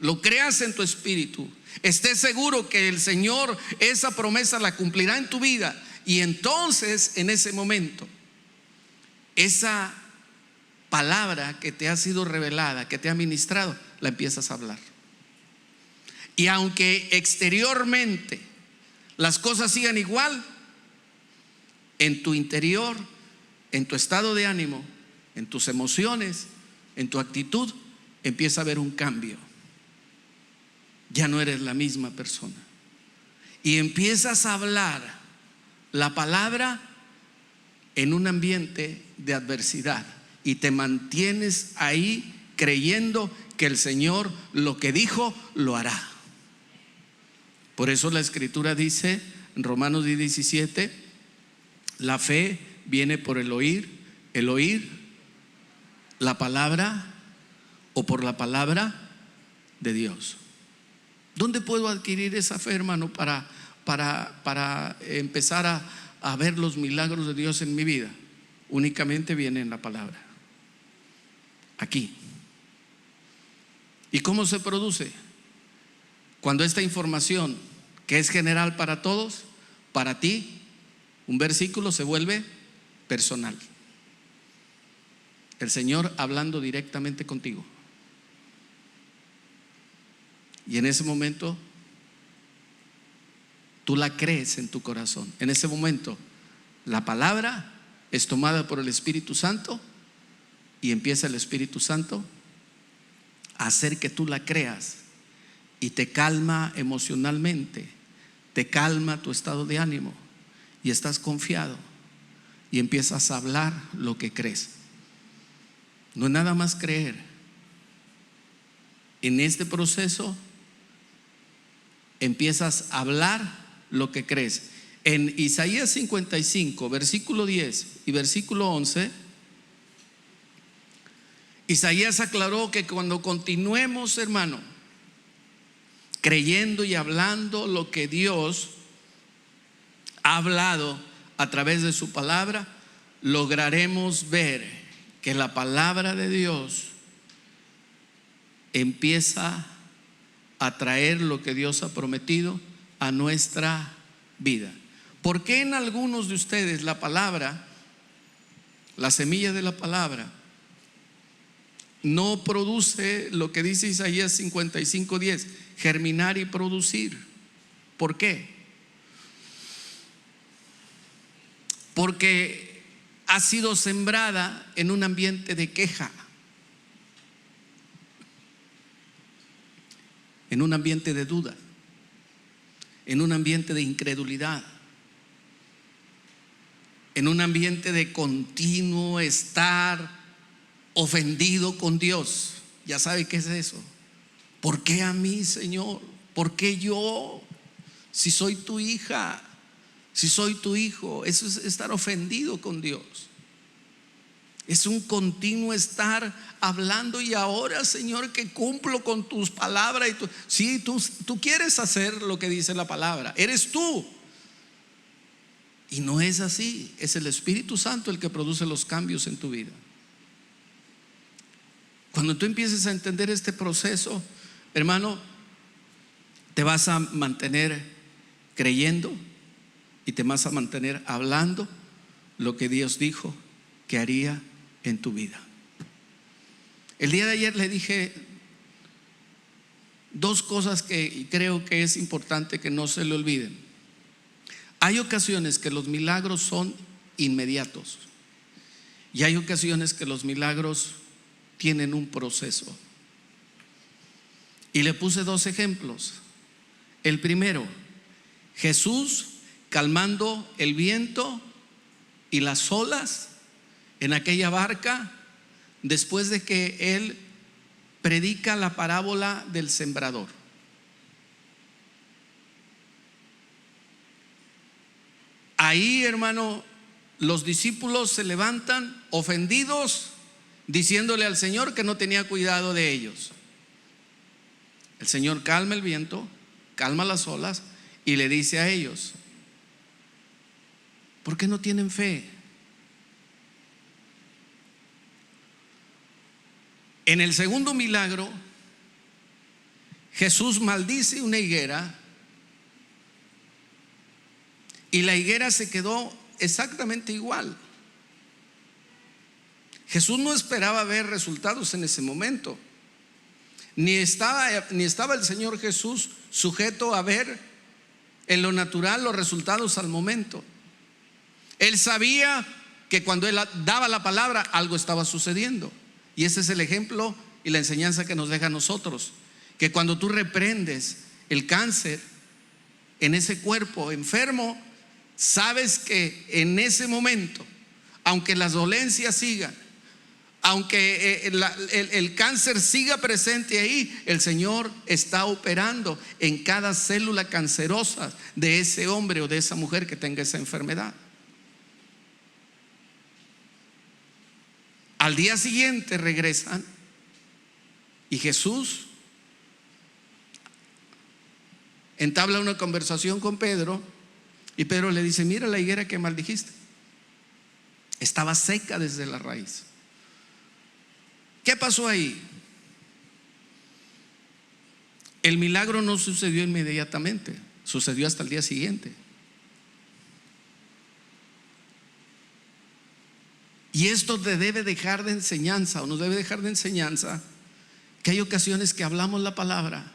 lo creas en tu espíritu, estés seguro que el Señor esa promesa la cumplirá en tu vida, y entonces en ese momento esa palabra que te ha sido revelada, que te ha ministrado, la empiezas a hablar. Y aunque exteriormente las cosas sigan igual, en tu interior, en tu estado de ánimo, en tus emociones, en tu actitud, empieza a haber un cambio. Ya no eres la misma persona, y empiezas a hablar la palabra en un ambiente de adversidad, y te mantienes ahí creyendo que el Señor lo que dijo lo hará. Por eso la Escritura dice en Romanos 10:17, la fe viene por el oír la palabra, o por la palabra de Dios. ¿Dónde puedo adquirir esa fe, hermano, para empezar a ver los milagros de Dios en mi vida? Únicamente viene en la palabra, aquí. ¿Y cómo se produce? Cuando esta información, que es general para todos, para ti, un versículo se vuelve personal. El Señor hablando directamente contigo. Y en ese momento tú la crees en tu corazón. En ese momento la palabra es tomada por el Espíritu Santo, y empieza el Espíritu Santo a hacer que tú la creas, y te calma emocionalmente, te calma tu estado de ánimo, y estás confiado, y empiezas a hablar lo que crees. No es nada más creer. En este proceso empiezas a hablar lo que crees. En Isaías 55, versículo 10 y versículo 11, Isaías aclaró que cuando continuemos, hermano, creyendo y hablando lo que Dios ha hablado a través de su palabra, lograremos ver que la palabra de Dios empieza a traer lo que Dios ha prometido a nuestra vida. ¿Por qué en algunos de ustedes la palabra, la semilla de la palabra, no produce lo que dice Isaías 55:10, germinar y producir? ¿Por qué? Porque ha sido sembrada en un ambiente de queja, en un ambiente de duda, en un ambiente de incredulidad, en un ambiente de continuo estar ofendido con Dios. Ya sabe qué es eso. ¿Por qué a mí, Señor? ¿Por qué yo? Si soy tu hija, si soy tu hijo. Eso es estar ofendido con Dios. Es un continuo estar hablando, y ahora, Señor, que cumplo con tus palabras. Sí, tú quieres hacer lo que dice la palabra, eres tú. Y no es así. Es el Espíritu Santo el que produce los cambios en tu vida. Cuando tú empieces a entender este proceso, hermano, te vas a mantener creyendo, y te vas a mantener hablando lo que Dios dijo que haría en tu vida. El día de ayer le dije dos cosas que creo que es importante que no se le olviden. Hay ocasiones que los milagros son inmediatos. Y hay ocasiones que los milagros tienen un proceso. Y le puse 2 ejemplos. El primero, Jesús calmando el viento y las olas en aquella barca después de que él predica la parábola del sembrador. Ahí, hermano, los discípulos se levantan ofendidos, diciéndole al Señor que no tenía cuidado de ellos. El Señor calma el viento, calma las olas y le dice a ellos: ¿por qué no tienen fe? En el segundo milagro, Jesús maldice una higuera y la higuera se quedó exactamente igual. Jesús no esperaba ver resultados en ese momento. Ni estaba el Señor Jesús sujeto a ver en lo natural los resultados al momento. Él sabía que cuando él daba la palabra, algo estaba sucediendo. Y ese es el ejemplo y la enseñanza que nos deja a nosotros, que cuando tú reprendes el cáncer en ese cuerpo enfermo, sabes que en ese momento, aunque las dolencias sigan, aunque el cáncer siga presente ahí, el Señor está operando en cada célula cancerosa de ese hombre o de esa mujer que tenga esa enfermedad. Al día siguiente regresan y Jesús entabla una conversación con Pedro y Pedro le dice: mira la higuera que maldijiste, estaba seca desde la raíz. ¿Qué pasó ahí? El milagro no sucedió inmediatamente, sucedió hasta el día siguiente. Y esto te debe dejar de enseñanza, o nos debe dejar de enseñanza, que hay ocasiones que hablamos la palabra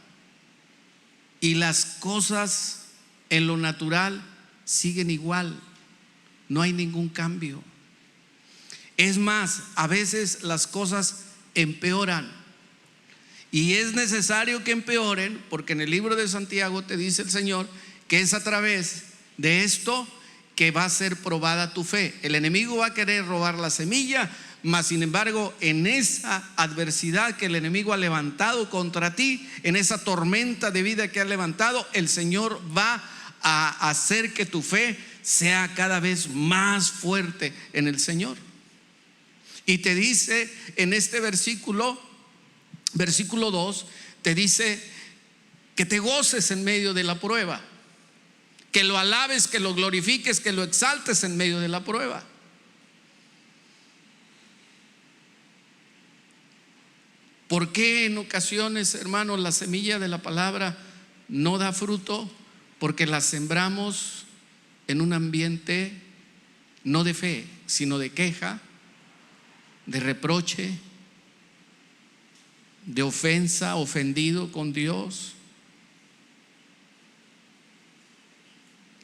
y las cosas en lo natural siguen igual, no hay ningún cambio. Es más, a veces las cosas empeoran, y es necesario que empeoren, porque en el libro de Santiago te dice el Señor que es a través de esto que va a ser probada tu fe. El enemigo va a querer robar la semilla, mas sin embargo, en esa adversidad que el enemigo ha levantado contra ti, en esa tormenta de vida que ha levantado, el Señor va a hacer que tu fe sea cada vez más fuerte en el Señor. Y te dice en este versículo 2, te dice que te goces en medio de la prueba, que lo alabes, que lo glorifiques, que lo exaltes en medio de la prueba. ¿Por qué en ocasiones, hermanos, la semilla de la palabra no da fruto? Porque la sembramos en un ambiente no de fe, sino de queja, de reproche, de ofensa, ofendido con Dios.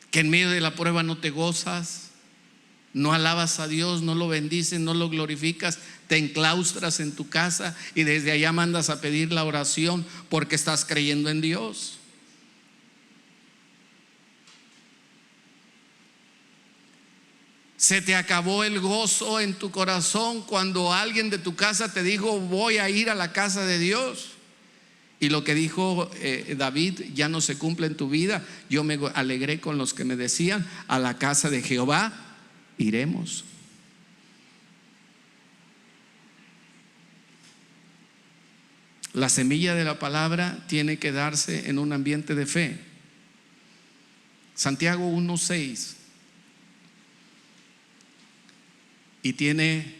Que en medio de la prueba no te gozas, no alabas a Dios, no lo bendices, no lo glorificas, te enclaustras en tu casa y desde allá mandas a pedir la oración porque estás creyendo en Dios. Se te acabó el gozo en tu corazón cuando alguien de tu casa te dijo: voy a ir a la casa de Dios. Y lo que dijo David ya no se cumple en tu vida. Yo me alegré con los que me decían: a la casa de Jehová iremos. La semilla de la palabra tiene que darse en un ambiente de fe. Santiago 1:6. Y tiene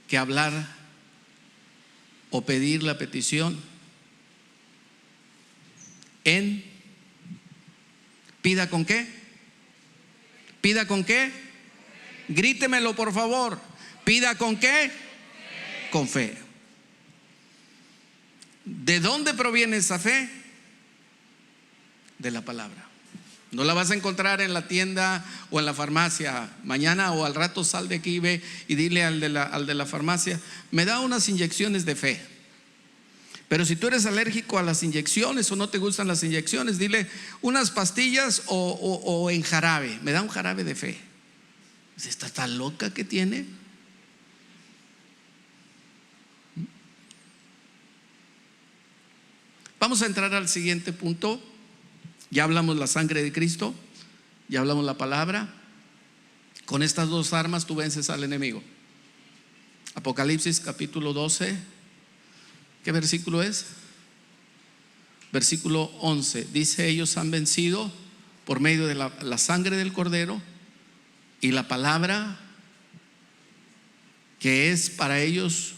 que hablar o pedir la petición en, ¿pida con qué? ¿Pida con qué? Grítemelo por favor. ¿Pida con qué? Con fe. ¿De dónde proviene esa fe? De la palabra. No la vas a encontrar en la tienda o en la farmacia. Mañana o al rato sal de aquí y ve y dile al de la farmacia: me da unas inyecciones de fe. Pero si tú eres alérgico a las inyecciones o no te gustan las inyecciones, dile unas pastillas o en jarabe. Me da un jarabe de fe. ¿Esta está loca que tiene? Vamos a entrar al siguiente punto. Ya hablamos la sangre de Cristo, ya hablamos la palabra. Con estas dos armas tú vences al enemigo. Apocalipsis capítulo 12. ¿Qué versículo es? Versículo 11. Dice: ellos han vencido por medio de la sangre del Cordero y la palabra, que es para ellos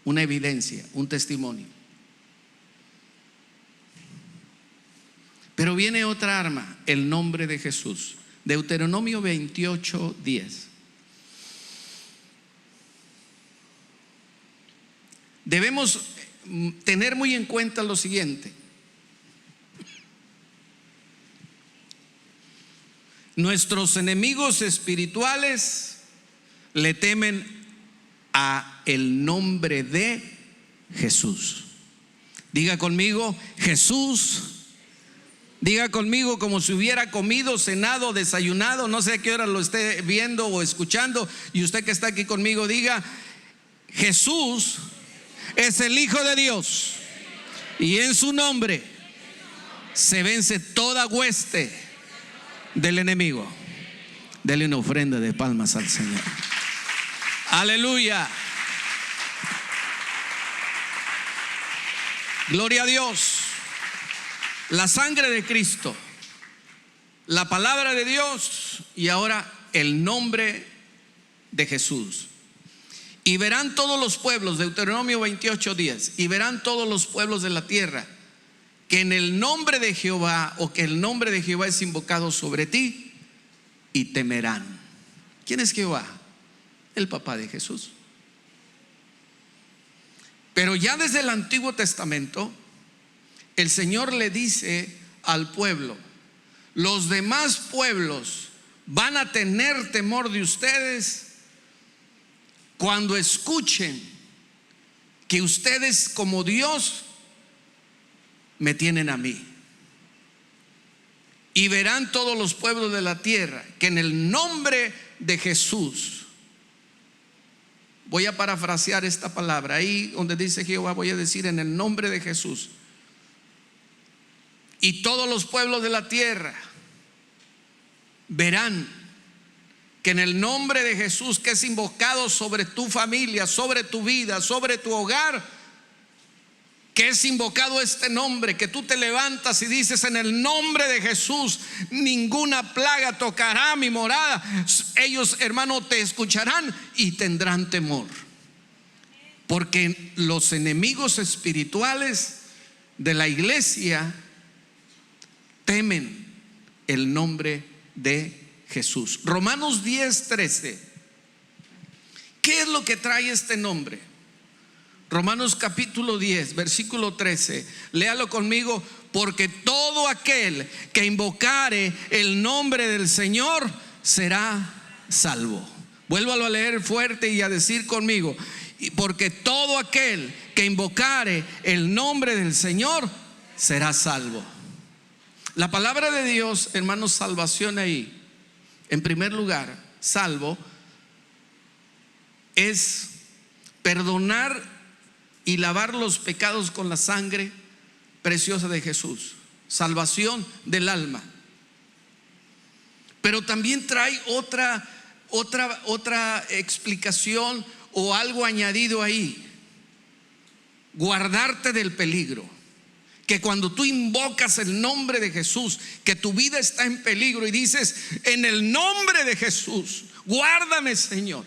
una evidencia, un testimonio. Pero viene otra arma, el nombre de Jesús. Deuteronomio 28:10. Debemos tener muy en cuenta lo siguiente: nuestros enemigos espirituales le temen a el nombre de Jesús. Diga conmigo: Jesús. Diga conmigo, como si hubiera comido, cenado, desayunado, no sé a qué hora lo esté viendo o escuchando. Y usted que está aquí conmigo, diga: Jesús es el Hijo de Dios, y en su nombre se vence toda hueste del enemigo. Dele una ofrenda de palmas al Señor. Aleluya. Gloria a Dios. La sangre de Cristo, la palabra de Dios y ahora el nombre de Jesús. Y verán todos los pueblos, Deuteronomio 28:10, y verán todos los pueblos de la tierra que en el nombre de Jehová, o que el nombre de Jehová es invocado sobre ti, y temerán. ¿Quién es Jehová? El papá de Jesús. Pero ya desde el Antiguo Testamento, el Señor le dice al pueblo: los demás pueblos van a tener temor de ustedes cuando escuchen que ustedes, como Dios, me tienen a mí. Y verán todos los pueblos de la tierra que en el nombre de Jesús, voy a parafrasear esta palabra, ahí donde dice Jehová, voy a decir: en el nombre de Jesús. Y todos los pueblos de la tierra verán que en el nombre de Jesús, que es invocado sobre tu familia, sobre tu vida, sobre tu hogar, que es invocado este nombre, que tú te levantas y dices: en el nombre de Jesús ninguna plaga tocará mi morada. Ellos, hermano, te escucharán y tendrán temor, porque los enemigos espirituales de la iglesia temen el nombre de Jesús. Romanos 10:13. ¿Qué es lo que trae este nombre? Romanos capítulo 10, versículo 13. Léalo conmigo: porque todo aquel que invocare el nombre del Señor será salvo. Vuélvalo a leer fuerte y a decir conmigo: porque todo aquel que invocare el nombre del Señor será salvo. La palabra de Dios, hermanos, salvación ahí, en primer lugar, salvo es perdonar y lavar los pecados con la sangre preciosa de Jesús. Salvación del alma. Pero también trae otra explicación o algo añadido ahí: guardarte del peligro. Que cuando tú invocas el nombre de Jesús, que tu vida está en peligro y dices: en el nombre de Jesús, guárdame, Señor.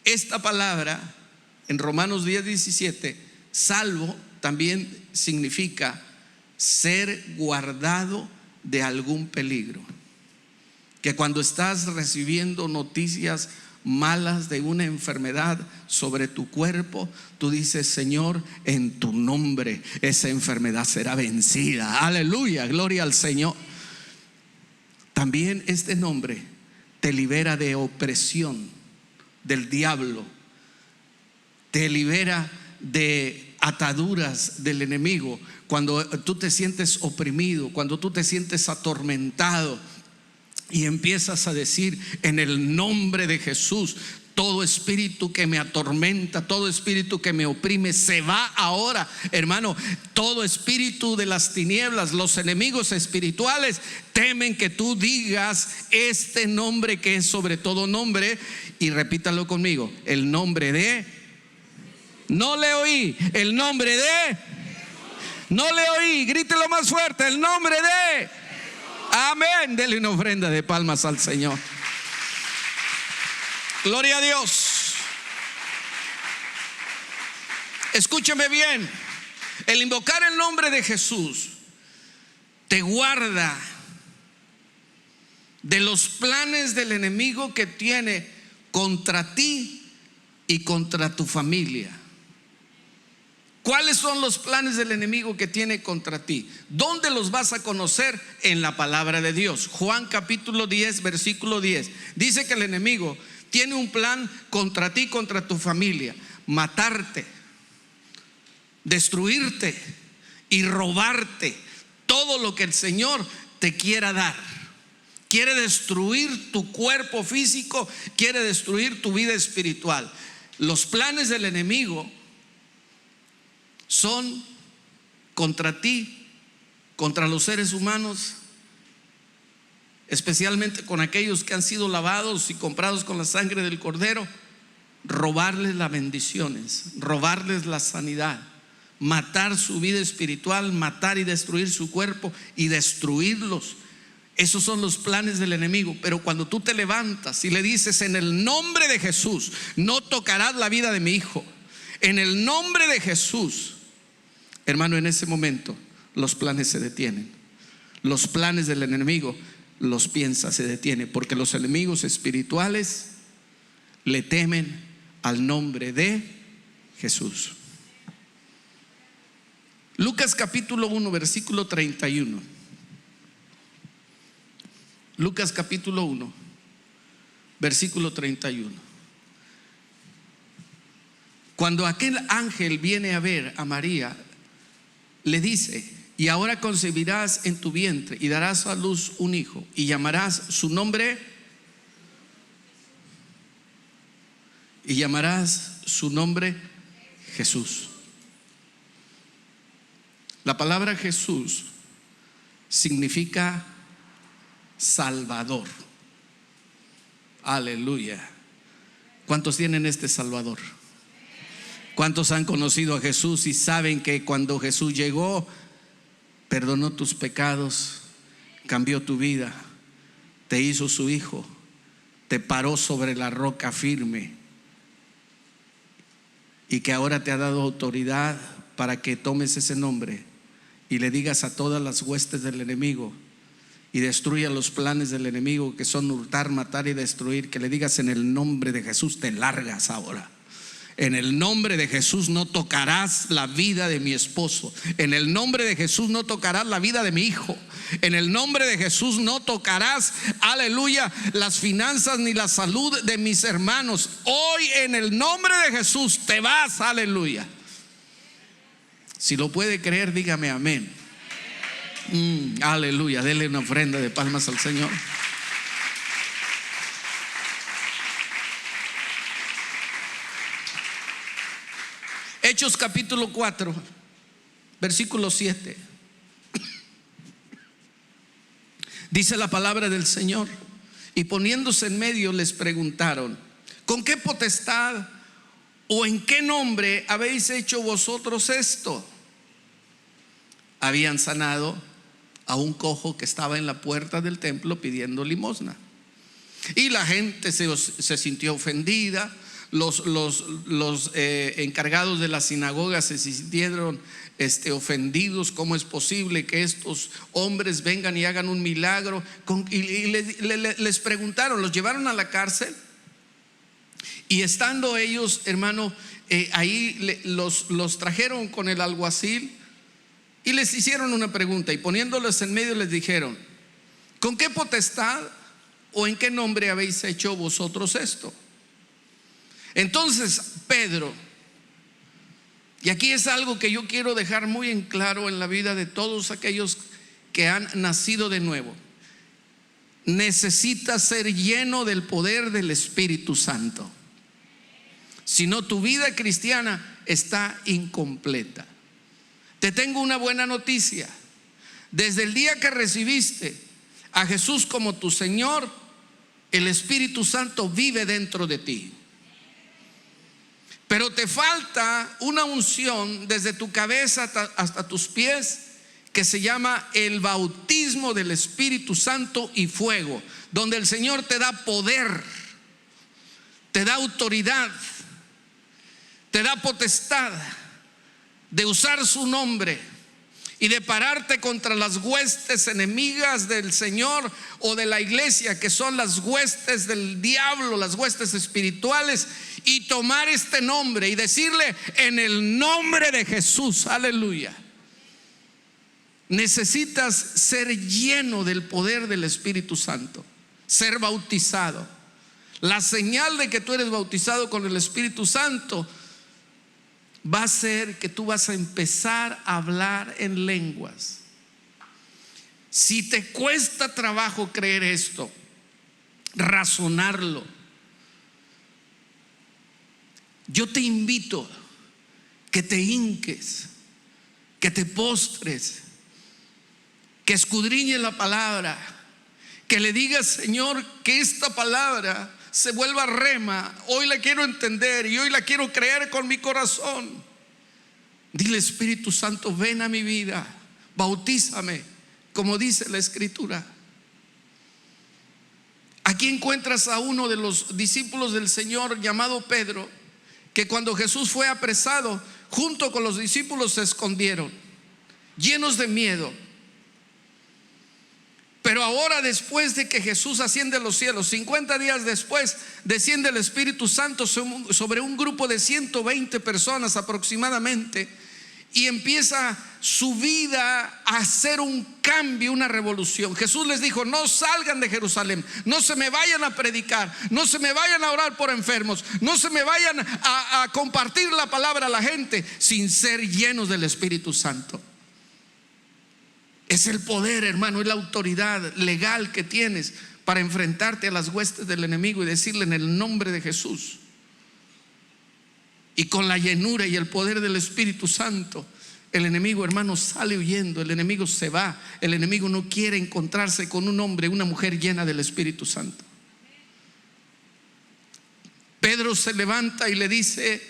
Esta palabra en Romanos 10:17, salvo, también significa ser guardado de algún peligro. Que cuando estás recibiendo noticias malas de una enfermedad sobre tu cuerpo, tú dices: Señor, en tu nombre esa enfermedad será vencida. Aleluya, gloria al Señor. También este nombre te libera de opresión del diablo, te libera de ataduras del enemigo. Cuando tú te sientes oprimido, cuando tú te sientes atormentado y empiezas a decir: en el nombre de Jesús, todo espíritu que me atormenta, todo espíritu que me oprime, se va ahora, hermano. Todo espíritu de las tinieblas, los enemigos espirituales temen que tú digas este nombre que es sobre todo nombre. Y repítalo conmigo: el nombre de... No le oí. El nombre de... No le oí. Grítelo más fuerte: el nombre de... Amén. Dele una ofrenda de palmas al Señor. Gloria a Dios. Escúcheme bien: el invocar el nombre de Jesús te guarda de los planes del enemigo que tiene contra ti y contra tu familia. ¿Cuáles son los planes del enemigo que tiene contra ti? ¿Dónde los vas a conocer? En la palabra de Dios. Juan capítulo 10, versículo 10. Dice que el enemigo tiene un plan contra ti, contra tu familia: matarte, destruirte y robarte todo lo que el Señor te quiera dar. Quiere destruir tu cuerpo físico, quiere destruir tu vida espiritual. Los planes del enemigo son contra ti, contra los seres humanos, especialmente con aquellos que han sido lavados y comprados con la sangre del Cordero. Robarles las bendiciones, robarles la sanidad, matar su vida espiritual, matar y destruir su cuerpo y destruirlos. Esos son los planes del enemigo. Pero cuando tú te levantas y le dices: en el nombre de Jesús no tocarás la vida de mi hijo, en el nombre de Jesús, hermano, en ese momento los planes se detienen. Los planes del enemigo los piensa, se detiene, porque los enemigos espirituales le temen al nombre de Jesús. Lucas capítulo 1, versículo 31. Lucas capítulo 1, versículo 31. Cuando aquel ángel viene a ver a María, le dice: y ahora concebirás en tu vientre y darás a luz un hijo, y llamarás su nombre Jesús. La palabra Jesús significa Salvador. Aleluya. ¿Cuántos tienen este Salvador? ¿Cuántos han conocido a Jesús y saben que cuando Jesús llegó, perdonó tus pecados, cambió tu vida, te hizo su hijo, te paró sobre la roca firme, y que ahora te ha dado autoridad para que tomes ese nombre y le digas a todas las huestes del enemigo y destruya los planes del enemigo, que son hurtar, matar y destruir? Que le digas: en el nombre de Jesús te largas ahora. En el nombre de Jesús no tocarás la vida de mi esposo. En el nombre de Jesús no tocarás la vida de mi hijo. En el nombre de Jesús no tocarás, aleluya, las finanzas ni la salud de mis hermanos. Hoy en el nombre de Jesús te vas, aleluya. Si lo puede creer, dígame amén. Aleluya. Dele una ofrenda de palmas al Señor. Hechos capítulo 4, versículo 7. Dice la palabra del Señor: y poniéndose en medio les preguntaron: ¿con qué potestad o en qué nombre habéis hecho vosotros esto? Habían sanado a un cojo que estaba en la puerta del templo pidiendo limosna, y la gente se sintió ofendida. Los encargados de la sinagoga se sintieron ofendidos. ¿Cómo es posible que estos hombres vengan y hagan un milagro? Y les preguntaron, los llevaron a la cárcel, y estando ellos, hermano, ahí los trajeron con el alguacil y les hicieron una pregunta, y poniéndolos en medio les dijeron: ¿con qué potestad o en qué nombre habéis hecho vosotros esto? Entonces Pedro, y aquí es algo que yo quiero dejar muy en claro en la vida de todos aquellos que han nacido de nuevo: necesitas ser lleno del poder del Espíritu Santo. Si no, tu vida cristiana está incompleta. Te tengo una buena noticia: desde el día que recibiste a Jesús como tu Señor, el Espíritu Santo vive dentro de ti. Pero te falta una unción desde tu cabeza hasta tus pies, que se llama el bautismo del Espíritu Santo y fuego, donde el Señor te da poder, te da autoridad, te da potestad de usar su nombre y de pararte contra las huestes enemigas del Señor o de la iglesia, que son las huestes del diablo, las huestes espirituales, y tomar este nombre y decirle: en el nombre de Jesús, aleluya. Necesitas ser lleno del poder del Espíritu Santo, ser bautizado. La señal de que tú eres bautizado con el Espíritu Santo va a ser que tú vas a empezar a hablar en lenguas. Si te cuesta trabajo creer esto, razonarlo, yo te invito que te hinques, que te postres, que escudriñes la palabra, que le digas: Señor, que esta palabra se vuelva rema. Hoy la quiero entender y hoy la quiero creer con mi corazón. Dile: Espíritu Santo, ven a mi vida, bautízame, como dice la Escritura. Aquí encuentras a uno de los discípulos del Señor llamado Pedro, que cuando Jesús fue apresado, junto con los discípulos se escondieron, llenos de miedo. Pero ahora, después de que Jesús asciende a los cielos, 50 días después, desciende el Espíritu Santo sobre un grupo de 120 personas aproximadamente, y empieza su vida a hacer un cambio, una revolución. Jesús les dijo: no salgan de Jerusalén, no se me vayan a predicar, no se me vayan a orar por enfermos, no se me vayan a compartir la palabra a la gente sin ser llenos del Espíritu Santo. Es el poder, hermano, es la autoridad legal que tienes para enfrentarte a las huestes del enemigo y decirle: en el nombre de Jesús. Y con la llenura y el poder del Espíritu Santo, el enemigo, hermano, sale huyendo, el enemigo se va. El enemigo no quiere encontrarse con un hombre, una mujer llena del Espíritu Santo. Pedro se levanta y le dice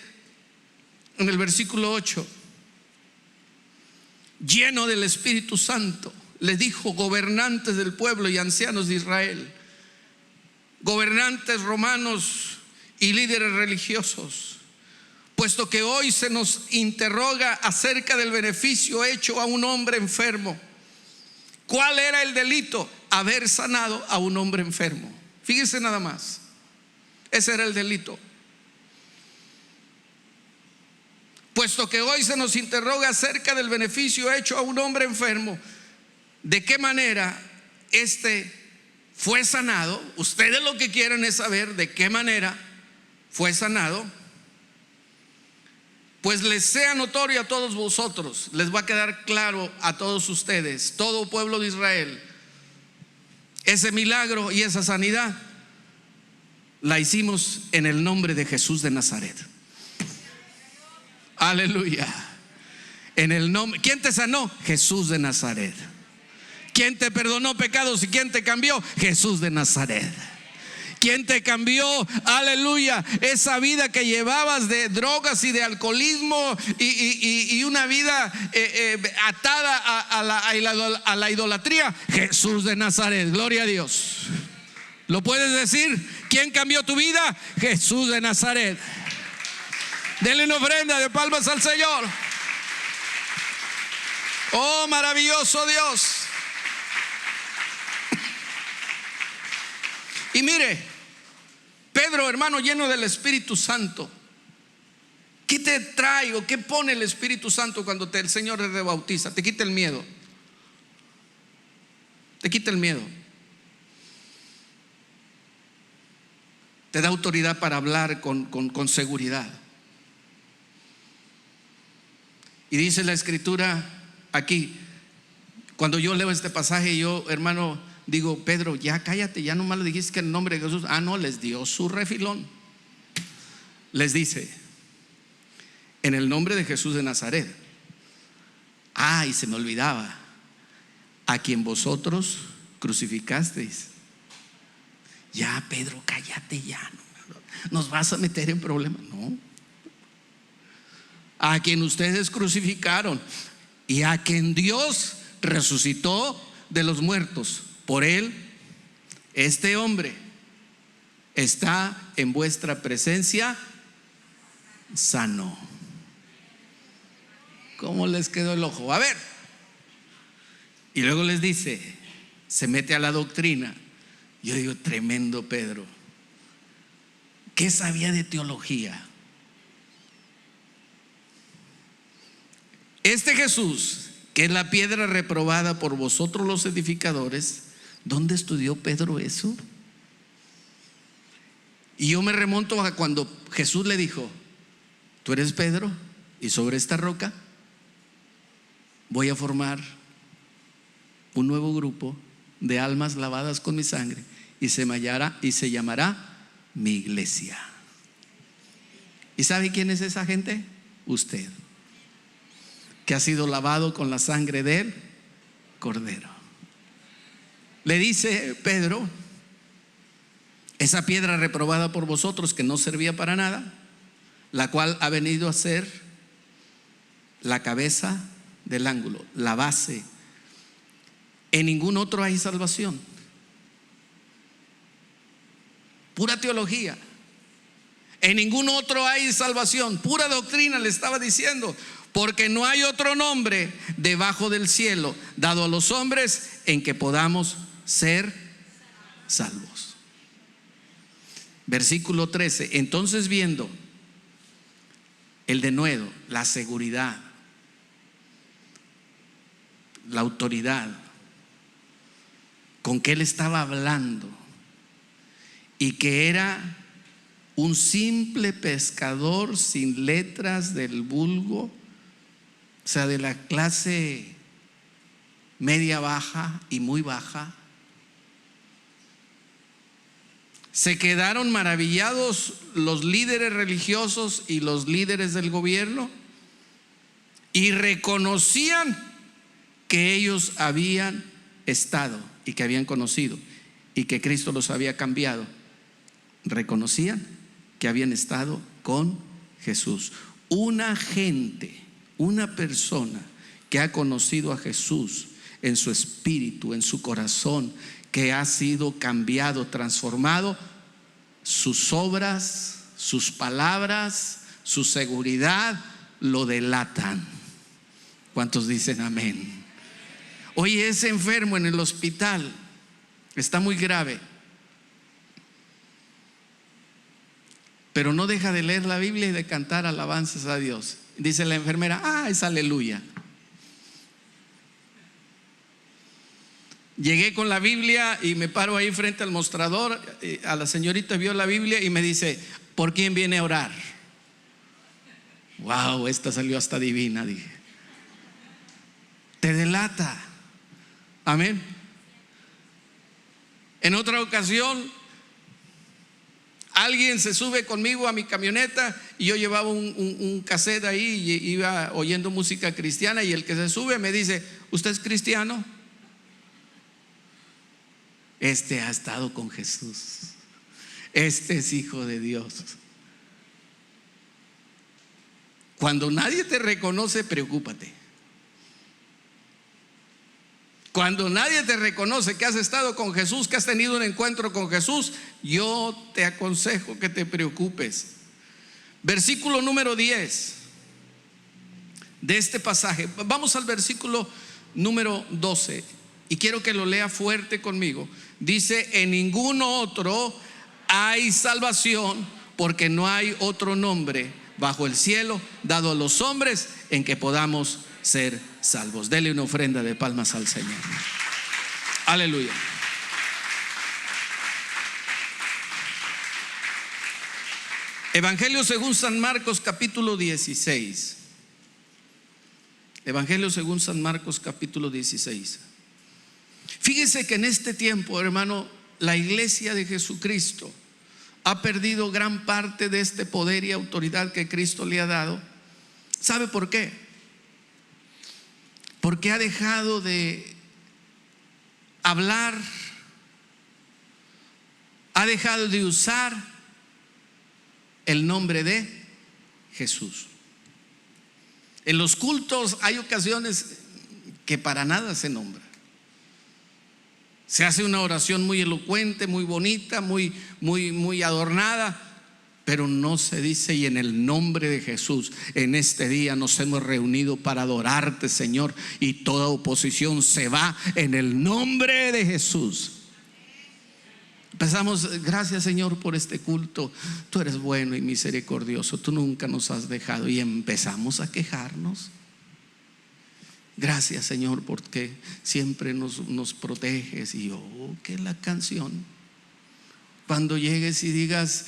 en el versículo 8: lleno del Espíritu Santo, le dijo: gobernantes del pueblo y ancianos de Israel, gobernantes romanos y líderes religiosos, puesto que hoy se nos interroga acerca del beneficio hecho a un hombre enfermo. ¿Cuál era el delito? Haber sanado a un hombre enfermo. Fíjese nada más, ese era el delito. Puesto que hoy se nos interroga acerca del beneficio hecho a un hombre enfermo, ¿de qué manera este fue sanado? Ustedes lo que quieren es saber de qué manera fue sanado. Pues les sea notorio a todos vosotros, les va a quedar claro a todos ustedes, todo pueblo de Israel, ese milagro y esa sanidad la hicimos en el nombre de Jesús de Nazaret. Aleluya. En el nombre. ¿Quién te sanó? Jesús de Nazaret. ¿Quién te perdonó pecados y quién te cambió? Jesús de Nazaret. ¿Quién te cambió? Aleluya. Esa vida que llevabas de drogas y de alcoholismo y una vida atada a la idolatría. Jesús de Nazaret. Gloria a Dios. ¿Lo puedes decir? ¿Quién cambió tu vida? Jesús de Nazaret. Denle una ofrenda de palmas al Señor. Oh, maravilloso Dios. Y mire, Pedro, hermano, lleno del Espíritu Santo, ¿qué te trae o qué pone el Espíritu Santo cuando el Señor te bautiza? Te quita el miedo. Te quita el miedo. te da autoridad para hablar con seguridad. Y dice la Escritura aquí, cuando yo leo este pasaje, yo, hermano, digo: Pedro, ya cállate, ya nomás le dijiste que en el nombre de Jesús. No, les dio su refilón. Les dice: en el nombre de Jesús de Nazaret. Y se me olvidaba, a quien vosotros crucificasteis. Ya, Pedro, cállate ya, nos vas a meter en problemas. No, a quien ustedes crucificaron y a quien Dios resucitó de los muertos. Por él, este hombre está en vuestra presencia sano. ¿Cómo les quedó el ojo? A ver. Y luego les dice, se mete a la doctrina. Yo digo: tremendo Pedro. ¿Qué sabía de teología? Este Jesús, que es la piedra reprobada por vosotros los edificadores, ¿dónde estudió Pedro eso? Y yo me remonto a cuando Jesús le dijo: tú eres Pedro, y sobre esta roca voy a formar un nuevo grupo de almas lavadas con mi sangre, y se llamará mi iglesia. ¿Y sabe quién es esa gente? Usted, que ha sido lavado con la sangre del Cordero. Le dice Pedro: esa piedra reprobada por vosotros, que no servía para nada, la cual ha venido a ser la cabeza del ángulo, la base. En ningún otro hay salvación. Pura teología. En ningún otro hay salvación. Pura doctrina le estaba diciendo. Porque no hay otro nombre debajo del cielo dado a los hombres en que podamos ser salvos. Versículo 13. Entonces, viendo el denuedo, la seguridad, la autoridad con que él estaba hablando, y que era un simple pescador sin letras del vulgo, o sea, de la clase media baja y muy baja, se quedaron maravillados los líderes religiosos y los líderes del gobierno, y reconocían que ellos habían estado y que habían conocido y que Cristo los había cambiado. Reconocían que habían estado con Jesús. Una gente, una persona que ha conocido a Jesús en su espíritu, en su corazón, que ha sido cambiado, transformado, sus obras, sus palabras, su seguridad lo delatan. ¿Cuántos dicen amén? Oye, ese enfermo en el hospital está muy grave, pero no deja de leer la Biblia y de cantar alabanzas a Dios. Dice la enfermera: es aleluya. Llegué con la Biblia y me paro ahí frente al mostrador. A la señorita vio la Biblia y me dice: ¿por quién viene a orar? Wow, esta salió hasta divina, dije. Te delata. Amén. En otra ocasión, alguien se sube conmigo a mi camioneta y yo llevaba un cassette ahí y iba oyendo música cristiana, y el que se sube me dice: ¿usted es cristiano? Este ha estado con Jesús, este es hijo de Dios. Cuando nadie te reconoce, preocúpate. Cuando nadie te reconoce que has estado con Jesús, que has tenido un encuentro con Jesús, yo te aconsejo que te preocupes. Versículo número 10 de este pasaje. Vamos al versículo número 12 y quiero que lo lea fuerte conmigo. Dice: en ningún otro hay salvación, porque no hay otro nombre bajo el cielo dado a los hombres en que podamos ser salvos. Dele una ofrenda de palmas al Señor. Aleluya. Evangelio según San Marcos capítulo 16. Evangelio según San Marcos capítulo 16. Fíjese que en este tiempo, hermano, la iglesia de Jesucristo ha perdido gran parte de este poder y autoridad que Cristo le ha dado. ¿Sabe por qué? Porque ha dejado de hablar, ha dejado de usar el nombre de Jesús. En los cultos hay ocasiones que para nada se nombra. Se hace una oración muy elocuente, muy bonita, muy adornada, pero no se dice: y en el nombre de Jesús, en este día nos hemos reunido para adorarte, Señor, y toda oposición se va en el nombre de Jesús. Empezamos: gracias, Señor, por este culto, tú eres bueno y misericordioso, tú nunca nos has dejado. Y empezamos a quejarnos. Gracias, Señor, porque siempre nos proteges. Y que la canción, cuando llegues y digas: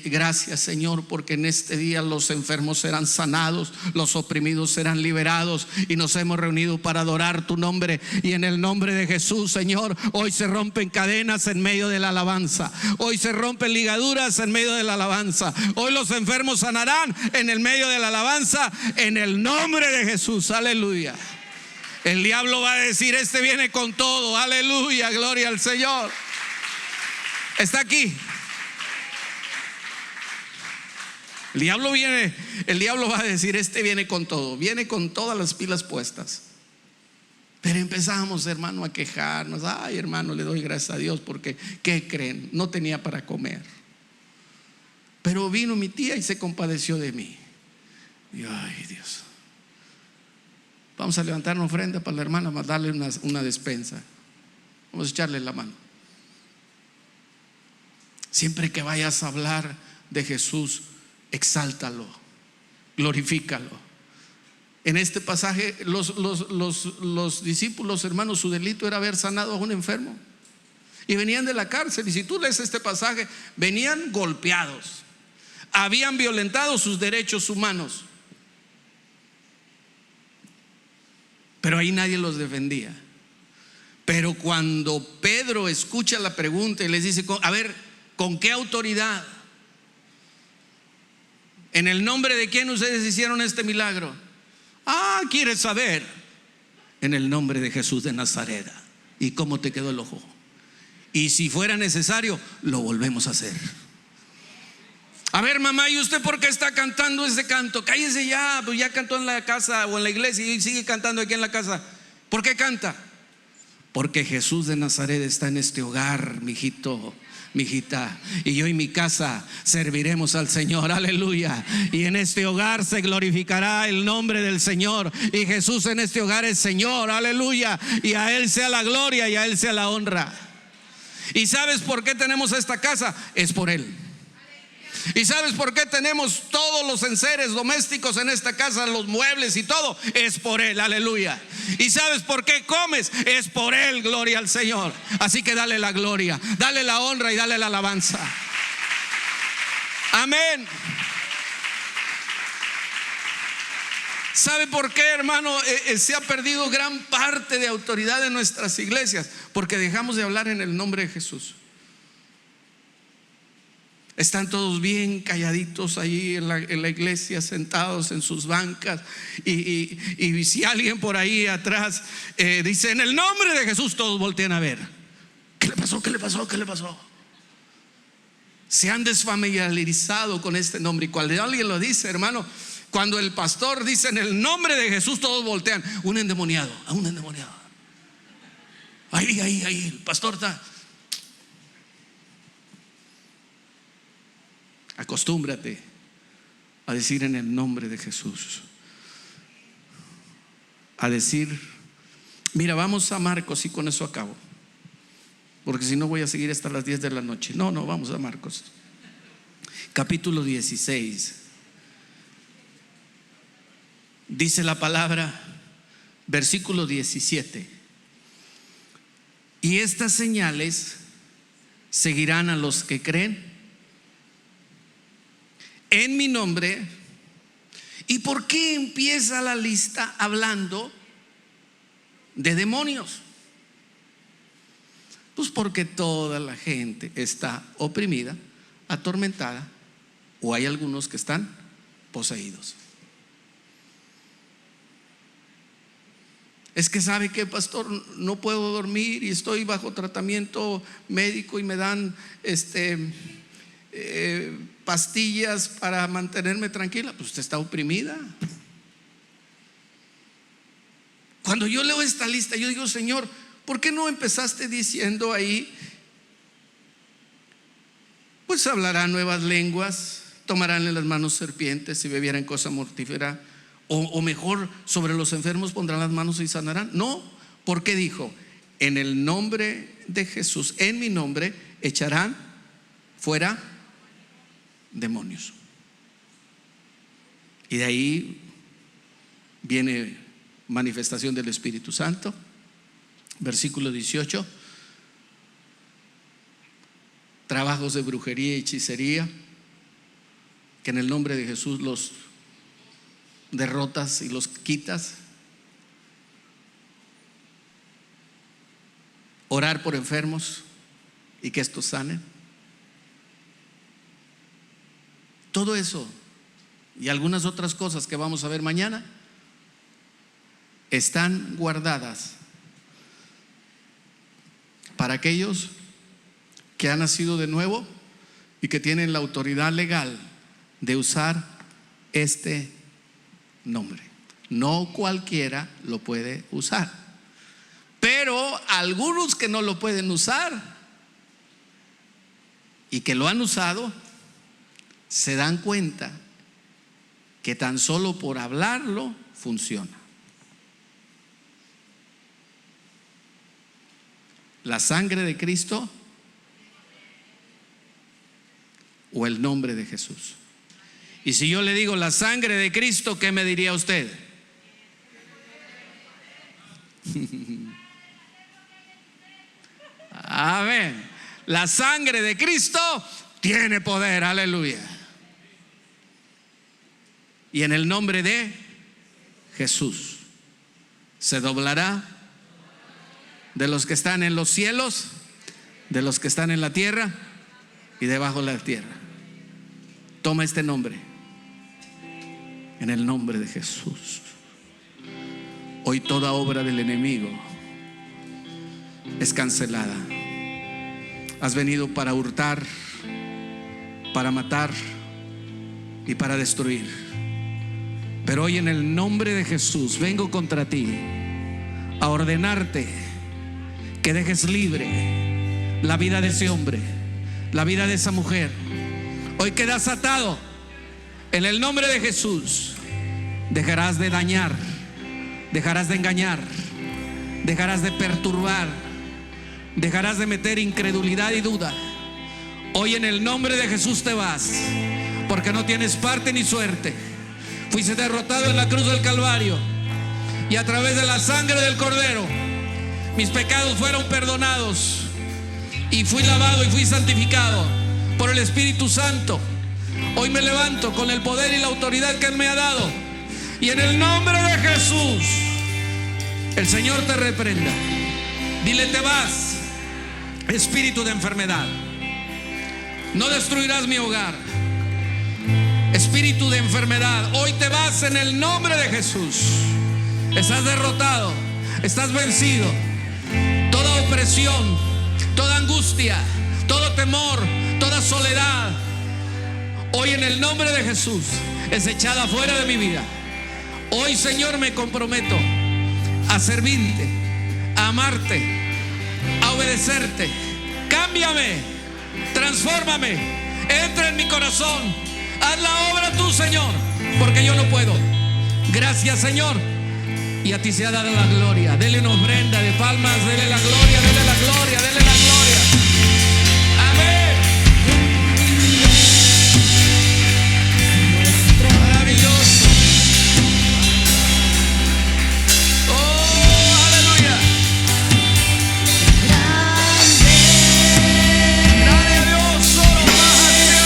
gracias, Señor, porque en este día los enfermos serán sanados, los oprimidos serán liberados, y nos hemos reunido para adorar tu nombre. Y en el nombre de Jesús, Señor, hoy se rompen cadenas en medio de la alabanza, hoy se rompen ligaduras en medio de la alabanza, hoy los enfermos sanarán en el medio de la alabanza, en el nombre de Jesús. Aleluya. El diablo va a decir: este viene con todo. Aleluya, gloria al Señor. Está aquí. El diablo va a decir: este viene con todo, viene con todas las pilas puestas. Pero empezamos, hermano, a quejarnos. Ay, hermano, le doy gracias a Dios porque, ¿qué creen? No tenía para comer, pero vino mi tía y se compadeció de mí. Y ay, Dios, vamos a levantar una ofrenda para la hermana, para darle una despensa. Vamos a echarle la mano. Siempre que vayas a hablar de Jesús, exáltalo, glorifícalo. En este pasaje los discípulos, hermanos, su delito era haber sanado a un enfermo, y venían de la cárcel. Y si tú lees este pasaje, venían golpeados, habían violentado sus derechos humanos, pero ahí nadie los defendía. Pero cuando Pedro escucha la pregunta y les dice: a ver, ¿con qué autoridad? ¿En el nombre de quién ustedes hicieron este milagro? Ah, ¿quieres saber? En el nombre de Jesús de Nazaret. ¿Y cómo te quedó el ojo? Y si fuera necesario, lo volvemos a hacer. A ver, mamá, ¿y usted por qué está cantando ese canto? Cállese ya, pues ya cantó en la casa o en la iglesia y sigue cantando aquí en la casa. ¿Por qué canta? Porque Jesús de Nazaret está en este hogar, mijito, mijita, y yo y mi casa serviremos al Señor. Aleluya. Y en este hogar se glorificará el nombre del Señor, y Jesús en este hogar es Señor. Aleluya. Y a Él sea la gloria y a Él sea la honra. ¿Y sabes por qué tenemos esta casa? Es por Él. ¿Y sabes por qué tenemos todos los enseres domésticos en esta casa, los muebles y todo? Es por Él. Aleluya. ¿Y sabes por qué comes? Es por Él. Gloria al Señor. Así que dale la gloria, dale la honra y dale la alabanza. Amén. ¿Sabe por qué, hermano? Se ha perdido gran parte de autoridad en nuestras iglesias, porque dejamos de hablar en el nombre de Jesús. Están todos bien calladitos ahí en la iglesia, sentados en sus bancas, y si alguien por ahí atrás dice: en el nombre de Jesús, todos voltean a ver. ¿Qué le pasó? ¿Qué le pasó? ¿Qué le pasó? Se han desfamiliarizado con este nombre, y cuando alguien lo dice, hermano, cuando el pastor dice en el nombre de Jesús, todos voltean. Un endemoniado, a un endemoniado. Ahí, el pastor está. Acostúmbrate a decir en el nombre de Jesús. A decir, mira, vamos a Marcos, y con eso acabo, porque si no voy a seguir hasta las 10 de la noche. No, vamos a Marcos capítulo 16. Dice la palabra, versículo 17: y estas señales seguirán a los que creen. en mi nombre. ¿Y por qué empieza la lista hablando de demonios? Pues porque toda la gente está oprimida, atormentada, o hay algunos que están poseídos. Es que sabe que, pastor, no puedo dormir y estoy bajo tratamiento médico y me dan pastillas para mantenerme tranquila. Pues usted está oprimida. Cuando yo leo esta lista, yo digo, Señor, ¿por qué no empezaste diciendo ahí? Pues hablarán nuevas lenguas, tomarán en las manos serpientes, si bebieran cosa mortífera, o mejor, sobre los enfermos pondrán las manos y sanarán. No, porque dijo, en el nombre de Jesús, en mi nombre, echarán fuera demonios. Y de ahí viene manifestación del Espíritu Santo. Versículo 18, trabajos de brujería y hechicería, que en el nombre de Jesús los derrotas y los quitas. Orar por enfermos y que estos sanen. Todo eso y algunas otras cosas que vamos a ver mañana están guardadas para aquellos que han nacido de nuevo y que tienen la autoridad legal de usar este nombre. No cualquiera lo puede usar, pero algunos que no lo pueden usar y que lo han usado se dan cuenta que tan solo por hablarlo funciona. La sangre de Cristo o el nombre de Jesús. Y si yo le digo la sangre de Cristo, ¿qué me diría usted? Amén. La sangre de Cristo tiene poder, aleluya. Y en el nombre de Jesús se doblará de los que están en los cielos, de los que están en la tierra y debajo de la tierra. Toma este nombre. En el nombre de Jesús. Hoy toda obra del enemigo es cancelada. Has venido para hurtar, para matar y para destruir. Pero hoy en el nombre de Jesús vengo contra ti a ordenarte que dejes libre la vida de ese hombre, la vida de esa mujer. Hoy quedas atado. En el nombre de Jesús dejarás de dañar, dejarás de engañar, dejarás de perturbar, dejarás de meter incredulidad y duda. Hoy en el nombre de Jesús te vas, porque no tienes parte ni suerte. Fuiste derrotado en la cruz del Calvario y a través de la sangre del Cordero mis pecados fueron perdonados y fui lavado y fui santificado por el Espíritu Santo. Hoy me levanto con el poder y la autoridad que Él me ha dado, y en el nombre de Jesús el Señor te reprenda. Dile: te vas, espíritu de enfermedad, no destruirás mi hogar. Espíritu de enfermedad, hoy te vas en el nombre de Jesús. Estás derrotado, estás vencido. Toda opresión, toda angustia, todo temor, toda soledad, hoy en el nombre de Jesús es echada fuera de mi vida. Hoy, Señor, me comprometo a servirte, a amarte, a obedecerte. Cámbiame, transfórmame, entra en mi corazón. Haz la obra tú, Señor, porque yo no puedo. Gracias, Señor, y a ti sea dada la gloria. Dele una ofrenda de palmas, dele la gloria, dele la gloria, dele la gloria. Amén. Maravilloso. Oh, aleluya. Grande a Dios, solo más allá.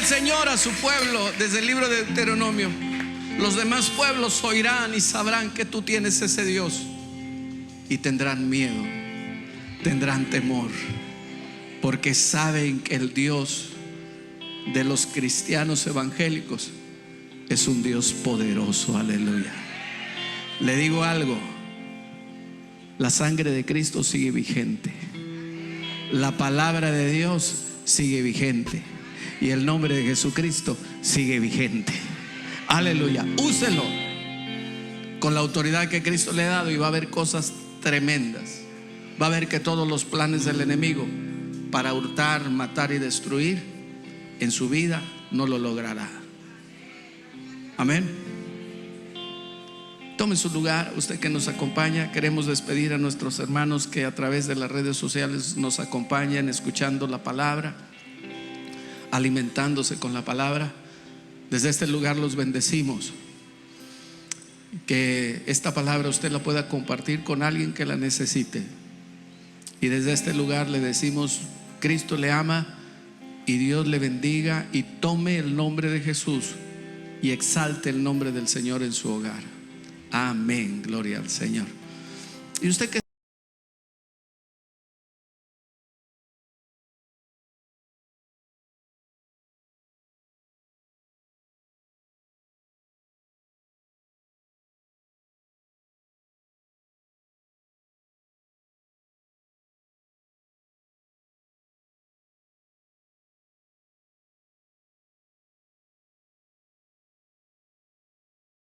el Señor a su pueblo desde el libro de Deuteronomio: los demás pueblos oirán y sabrán que tú tienes ese Dios, y tendrán miedo, tendrán temor, porque saben que el Dios de los cristianos evangélicos es un Dios poderoso. Aleluya. Le digo algo: la sangre de Cristo sigue vigente, la palabra de Dios sigue vigente, y el nombre de Jesucristo sigue vigente. Aleluya. Úselo con la autoridad que Cristo le ha dado, y va a haber cosas tremendas. Va a ver que todos los planes del enemigo para hurtar, matar y destruir en su vida no lo logrará. Amén. Tome su lugar, usted que nos acompaña. Queremos despedir a nuestros hermanos que a través de las redes sociales nos acompañan, escuchando la palabra, alimentándose con la palabra. Desde este lugar los bendecimos. Que esta palabra usted la pueda compartir con alguien que la necesite. Y desde este lugar le decimos: Cristo le ama y Dios le bendiga, y tome el nombre de Jesús y exalte el nombre del Señor en su hogar. Amén, gloria al Señor. Y usted que